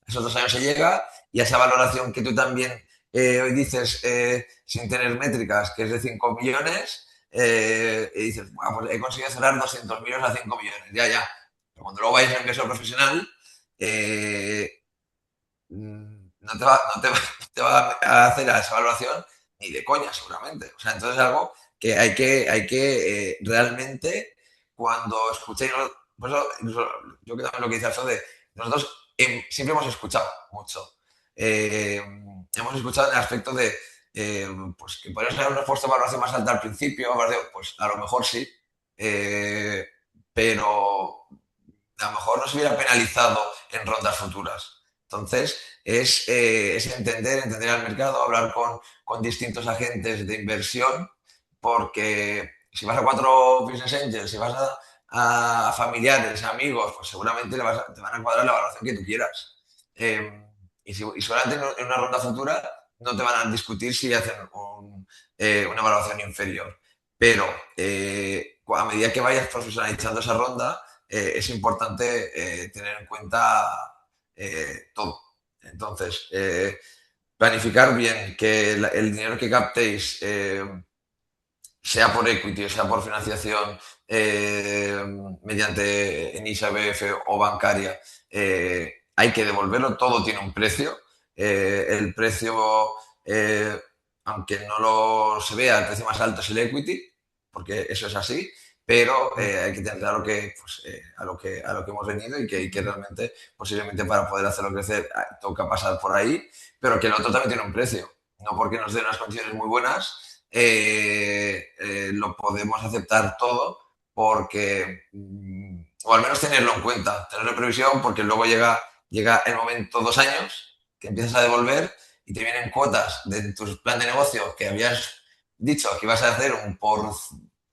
esos 2 años se llega y a esa valoración que tú también hoy dices sin tener métricas, que es de 5 millones, y dices, bueno, pues he conseguido cerrar 200.000 euros a 5 millones, ya, ya. Pero cuando luego vayas a inversor profesional, eh, no te va a hacer esa valoración ni de coña, seguramente. O sea, entonces es algo que hay que realmente, cuando escuchéis, pues yo que también lo que dice Alfredo, nosotros siempre hemos escuchado mucho. Eh, Hemos escuchado en el aspecto de pues que podríamos haber un esfuerzo de valoración más alta al principio, pues a lo mejor sí, eh, pero a lo mejor nos hubiera penalizado en rondas futuras. Entonces, es entender al mercado, hablar con distintos agentes de inversión, porque si vas a 4 business angels, si vas a familiares, amigos, pues seguramente te van a cuadrar la valoración que tú quieras. Y seguramente en una ronda futura no te van a discutir si hacen una valoración inferior. Pero a medida que vayas profesionalizando esa ronda, es importante tener en cuenta todo. Entonces, planificar bien que el dinero que captéis, sea por equity o sea por financiación eh, mediante ENISA, BF o bancaria, hay que devolverlo, todo tiene un precio. El precio, eh, aunque no lo se vea, el precio más alto es el equity, porque eso es así, pero hay que tener claro que, pues, a lo que hemos venido y que realmente, posiblemente para poder hacerlo crecer, toca pasar por ahí, pero que el otro también tiene un precio. No porque nos den unas condiciones muy buenas, lo podemos aceptar todo porque, o al menos tenerlo en cuenta, tenerlo en previsión, porque luego llega el momento, 2 años, que empiezas a devolver y te vienen cuotas de tu plan de negocio que habías dicho que ibas a hacer un por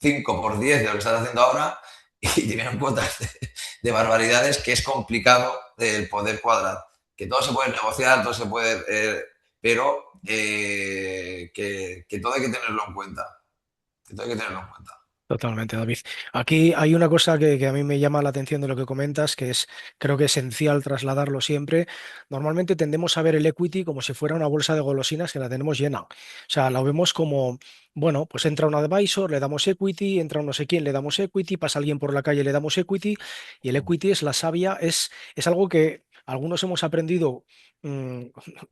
5 por 10 de lo que estás haciendo ahora y te vienen cuotas de barbaridades que es complicado de poder cuadrar. Que todo se puede negociar, todo se puede, pero que todo hay que tenerlo en cuenta. Que todo hay que tenerlo en cuenta. Totalmente, David. Aquí hay una cosa que a mí me llama la atención de lo que comentas, que es, creo que esencial trasladarlo siempre. Normalmente tendemos a ver el equity como si fuera una bolsa de golosinas que la tenemos llena. O sea, la vemos como, bueno, pues entra un advisor, le damos equity, entra un no sé quién, le damos equity, pasa alguien por la calle, le damos equity, y el equity es la savia, es algo que algunos hemos aprendido, mm,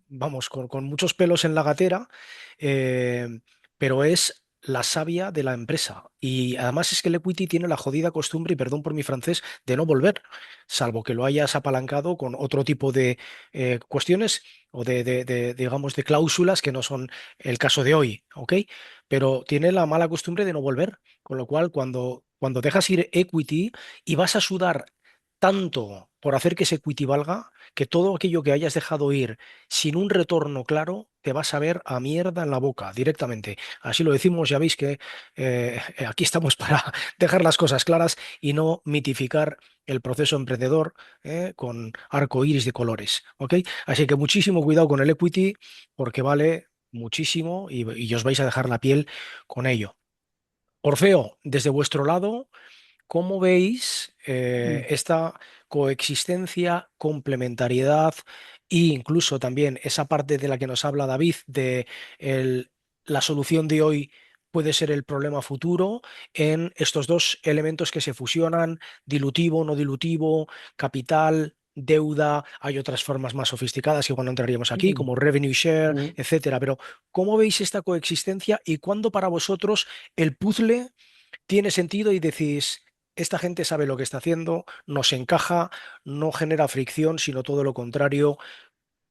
vamos, con muchos pelos en la gatera, eh, pero es la savia de la empresa. Y además es que el equity tiene la jodida costumbre, y perdón por mi francés, de no volver, salvo que lo hayas apalancado con otro tipo de cuestiones o digamos, de cláusulas que no son el caso de hoy, ¿ok? Pero tiene la mala costumbre de no volver, con lo cual cuando dejas ir equity y vas a sudar tanto por hacer que ese equity valga, que todo aquello que hayas dejado ir sin un retorno claro, te vas a ver a mierda en la boca directamente. Así lo decimos, ya veis que aquí estamos para dejar las cosas claras y no mitificar el proceso emprendedor con arco iris de colores. ¿Ok? Así que muchísimo cuidado con el equity porque vale muchísimo y os vais a dejar la piel con ello. Orfeo, desde vuestro lado, ¿cómo veis Mm. esta coexistencia, complementariedad e incluso también esa parte de la que nos habla David de la solución de hoy puede ser el problema futuro en estos dos elementos que se fusionan, dilutivo, no dilutivo, capital, deuda. Hay otras formas más sofisticadas que igual no entraríamos aquí, Mm, como revenue share, mm. etcétera. Pero ¿cómo veis esta coexistencia y cuándo para vosotros el puzzle tiene sentido y decís, esta gente sabe lo que está haciendo, nos encaja, no genera fricción, sino todo lo contrario,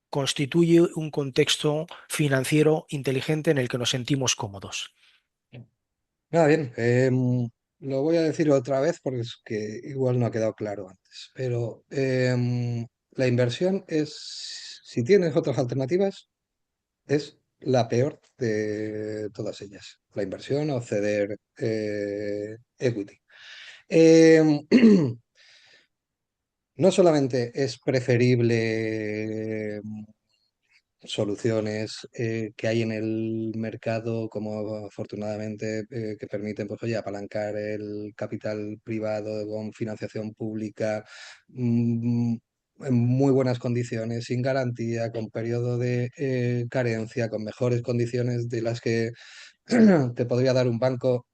constituye un contexto financiero inteligente en el que nos sentimos cómodos? Nada, bien. Lo voy a decir otra vez porque es que igual no ha quedado claro antes. Pero la inversión es, si tienes otras alternativas, es la peor de todas ellas. La inversión o ceder equity. Em, no solamente es preferible soluciones que hay en el mercado, como afortunadamente que permiten, pues oye, apalancar el capital privado con financiación pública en muy buenas condiciones, sin garantía, con periodo de carencia, con mejores condiciones de las que te podría dar un banco.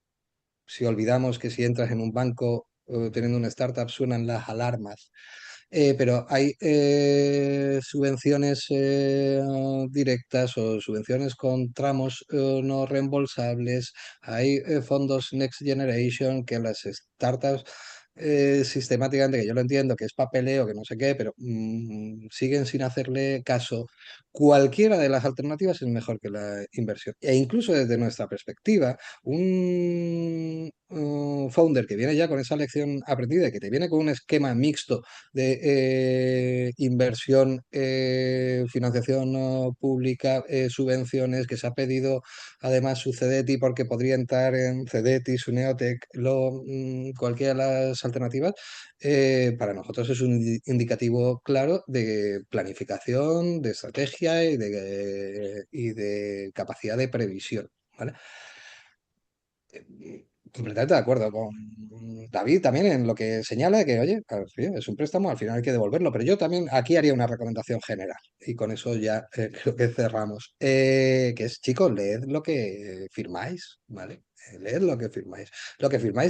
Si olvidamos que si entras en un banco teniendo una startup suenan las alarmas, pero hay subvenciones directas o subvenciones con tramos no reembolsables, hay fondos Next Generation que las startups sistemáticamente, que yo lo entiendo, que es papeleo, que no sé qué, pero siguen sin hacerle caso. Cualquiera de las alternativas es mejor que la inversión. E incluso desde nuestra perspectiva, un founder que viene ya con esa lección aprendida y que te viene con un esquema mixto de inversión, financiación pública, subvenciones, que se ha pedido además su CDTI porque podría entrar en CDTI, su Neotec, cualquiera de las alternativas, para nosotros es un indicativo claro de planificación, de estrategia y de capacidad de previsión. ¿Vale? Completamente de acuerdo con David también en lo que señala que, oye, claro, sí, es un préstamo, al final hay que devolverlo, pero yo también aquí haría una recomendación general y con eso ya creo que cerramos, que es, chicos, leed lo que firmáis, ¿vale? Leed lo que firmáis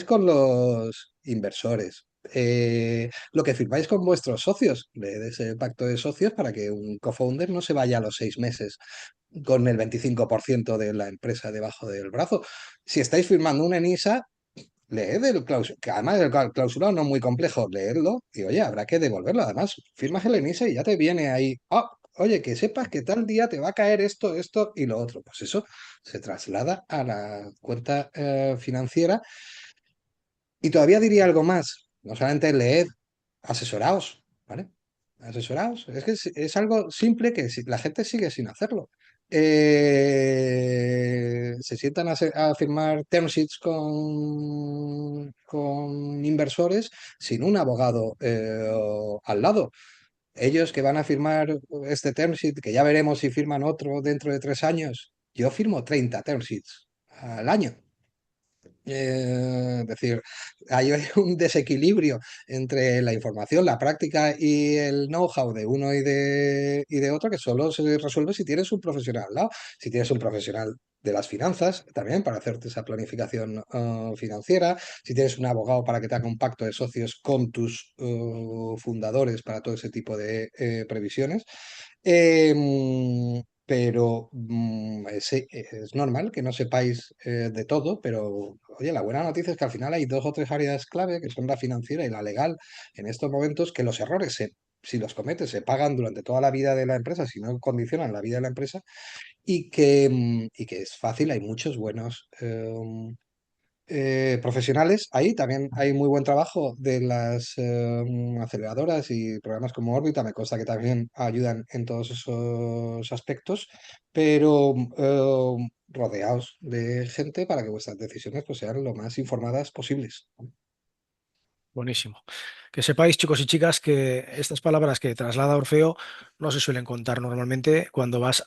con los inversores. Lo que firmáis con vuestros socios, leed ese pacto de socios para que un co-founder no se vaya a los 6 meses con el 25% de la empresa debajo del brazo. Si estáis firmando una ENISA, leed el clausulado, que además el clausulado no es muy complejo, leedlo y oye, habrá que devolverlo. Además, firmas el ENISA y ya te viene ahí, "Ah, oye, que sepas que tal día te va a caer esto, esto y lo otro". Pues eso se traslada a la cuenta financiera. Y todavía diría algo más, no solamente leed, asesoraos, ¿vale? Asesoraos. Es que es algo simple que la gente sigue sin hacerlo. Se sientan a firmar term sheets con inversores sin un abogado al lado. Ellos que van a firmar este term sheet, que ya veremos si firman otro dentro de 3 años, yo firmo 30 term sheets al año. Es decir, hay un desequilibrio entre la información, la práctica y el know-how de uno y de otro que solo se resuelve si tienes un profesional al lado. Si tienes un profesional de las finanzas, también para hacerte esa planificación financiera, si tienes un abogado para que te haga un pacto de socios con tus fundadores para todo ese tipo de previsiones. Pero es normal que no sepáis de todo, pero oye, la buena noticia es que al final hay dos o tres áreas clave, que son la financiera y la legal, en estos momentos que los errores, si los cometes, se pagan durante toda la vida de la empresa, si no condicionan la vida de la empresa, y que es fácil, hay muchos buenos profesionales. Ahí también hay muy buen trabajo de las aceleradoras y programas como Órbita. Me consta que también ayudan en todos esos aspectos, pero rodeaos de gente para que vuestras decisiones pues, sean lo más informadas posibles. Buenísimo. Que sepáis, chicos y chicas, que estas palabras que traslada Orfeo no se suelen contar normalmente cuando vas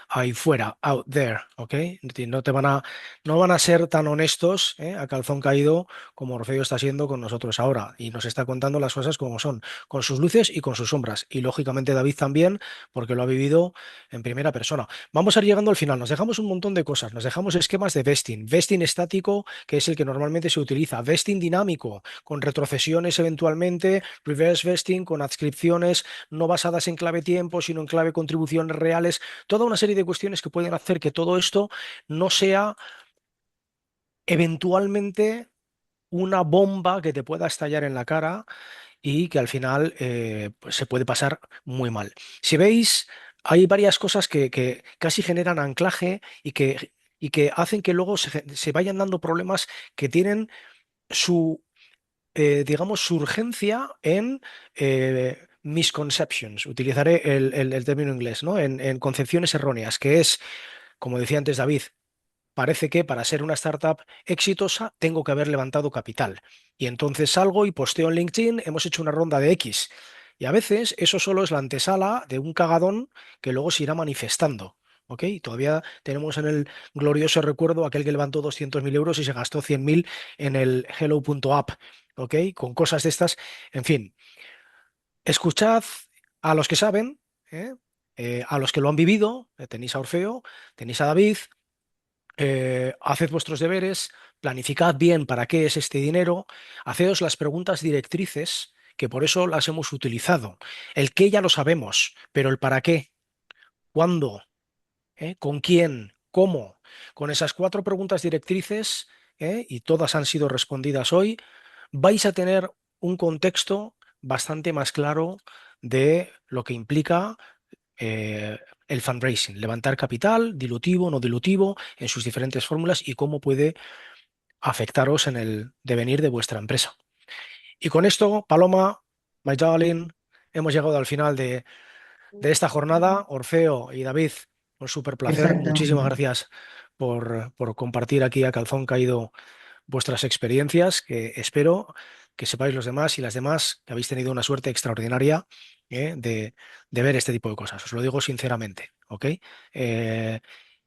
ahí fuera, out there, ¿ok? Es decir, no van a ser tan honestos, a calzón caído como Orfeo está siendo con nosotros ahora y nos está contando las cosas como son, con sus luces y con sus sombras. Y lógicamente David también, porque lo ha vivido en primera persona. Vamos a ir llegando al final. Nos dejamos un montón de cosas. Nos dejamos esquemas de vesting, vesting estático, que es el que normalmente se utiliza, vesting dinámico con retrocesiones eventualmente, reverse vesting con adscripciones no basadas en clave tiempo, sino en clave contribuciones reales, toda una serie de cuestiones que pueden hacer que todo esto no sea eventualmente una bomba que te pueda estallar en la cara y que al final pues se puede pasar muy mal. Si veis, hay varias cosas que casi generan anclaje y que hacen que luego se vayan dando problemas que tienen su digamos, su urgencia en misconceptions, utilizaré el término inglés, ¿no? En concepciones erróneas, que es, como decía antes David, parece que para ser una startup exitosa tengo que haber levantado capital. Y entonces salgo y posteo en LinkedIn, hemos hecho una ronda de X. Y a veces eso solo es la antesala de un cagadón que luego se irá manifestando. ¿Ok? Todavía tenemos en el glorioso recuerdo aquel que levantó 200.000 euros y se gastó 100.000 en el hello.app. ¿Ok? Con cosas de estas. En fin, escuchad a los que saben, ¿eh? A los que lo han vivido. Tenéis a Orfeo, tenéis a David, haced vuestros deberes, planificad bien para qué es este dinero, haceos las preguntas directrices, que por eso las hemos utilizado. El qué ya lo sabemos, pero el para qué, cuándo, con quién, cómo. Con esas cuatro preguntas directrices, y todas han sido respondidas hoy, vais a tener un contexto bastante más claro de lo que implica el fundraising, levantar capital, dilutivo, no dilutivo, en sus diferentes fórmulas y cómo puede afectaros en el devenir de vuestra empresa. Y con esto, Paloma, my darling, hemos llegado al final de esta jornada. Orfeo y David, un súper placer. Perfecto. Muchísimas gracias por compartir aquí a calzón caído vuestras experiencias, que espero que sepáis los demás y las demás que habéis tenido una suerte extraordinaria de ver este tipo de cosas. Os lo digo sinceramente, ¿ok? Eh,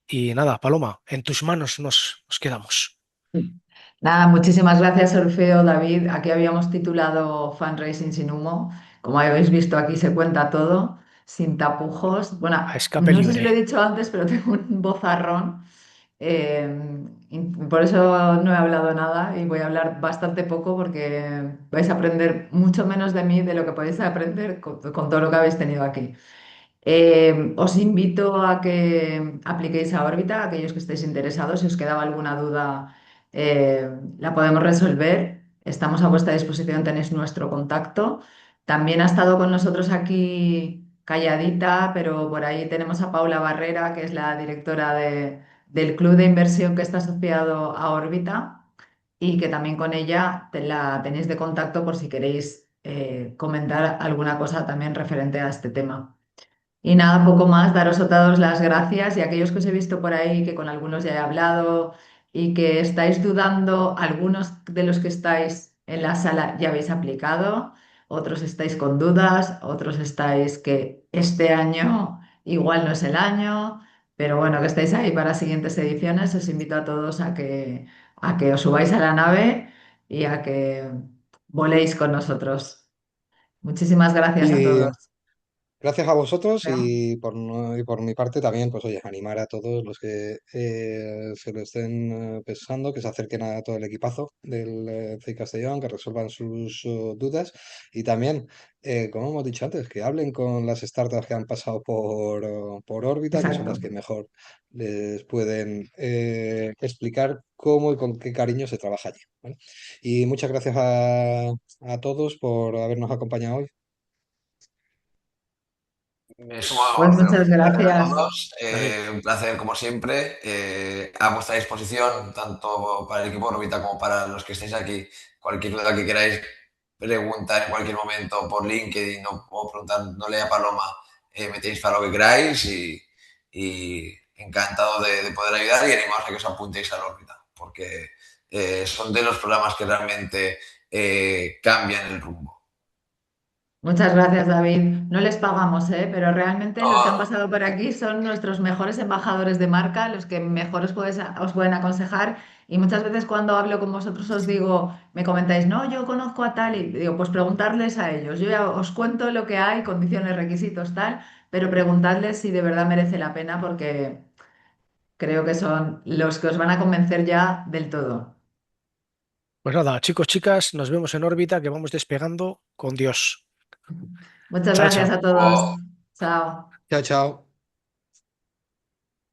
y nada, Paloma, en tus manos nos quedamos. Nada, muchísimas gracias, Orfeo, David. Aquí habíamos titulado Fundraising sin humo. Como habéis visto, aquí se cuenta todo, sin tapujos. A Bueno, escape no sé si libre. lo he dicho antes, pero tengo un vozarrón. eh, por eso no he hablado nada y voy a hablar bastante poco porque vais a aprender mucho menos de mí de lo que podéis aprender con todo lo que habéis tenido aquí. Os invito a que apliquéis a órbita, aquellos que estéis interesados, si os quedaba alguna duda, la podemos resolver. Estamos a vuestra disposición, tenéis nuestro contacto. También ha estado con nosotros aquí calladita, pero por ahí tenemos a Paula Barrera, que es la directora del club de inversión que está asociado a órbita y que también con ella la tenéis de contacto por si queréis comentar alguna cosa también referente a este tema. Y nada, poco más, daros a todos las gracias y aquellos que os he visto por ahí, que con algunos ya he hablado y que estáis dudando, algunos de los que estáis en la sala ya habéis aplicado, otros estáis con dudas, otros estáis que este año igual no es el año, pero bueno, que estáis ahí para siguientes ediciones, os invito a todos a que os subáis a la nave y a que voléis con nosotros. Muchísimas gracias a Y todos. gracias a vosotros y y por mi parte también, pues oye, animar a todos los que se lo estén pensando, que se acerquen a todo el equipazo del CEI Castellón, que resuelvan sus dudas y también, como hemos dicho antes, que hablen con las startups que han pasado por órbita, que son Exacto. las que mejor les pueden explicar cómo y con qué cariño se trabaja allí, ¿vale? Y muchas gracias a todos por habernos acompañado hoy. Me sumo Pues a muchas gracias a gracias. todos. Dani, Un placer como siempre. A vuestra disposición, tanto para el equipo de Orbita como para los que estéis aquí. Cualquier duda que queráis preguntar en cualquier momento por LinkedIn o preguntándole a Paloma, metéis para lo que queráis y encantado de poder ayudar y animaos a que os apuntéis a la órbita, porque son de los programas que realmente cambian el rumbo. Muchas gracias, David. No les pagamos, ¿eh? Pero realmente los que han No, pasado por aquí son nuestros mejores embajadores de marca, los que mejor os pueden aconsejar. Y muchas veces cuando hablo con vosotros os digo, me comentáis, no, yo conozco a tal y digo, pues preguntarles a ellos. Yo ya os cuento lo que hay, condiciones, requisitos, tal, pero preguntadles si de verdad merece la pena porque creo que son los que os van a convencer ya del todo. Pues nada, chicos, chicas, nos vemos en órbita, que vamos despegando con Dios. Muchas Chao, gracias chao. a todos. Chao. Chao, chao.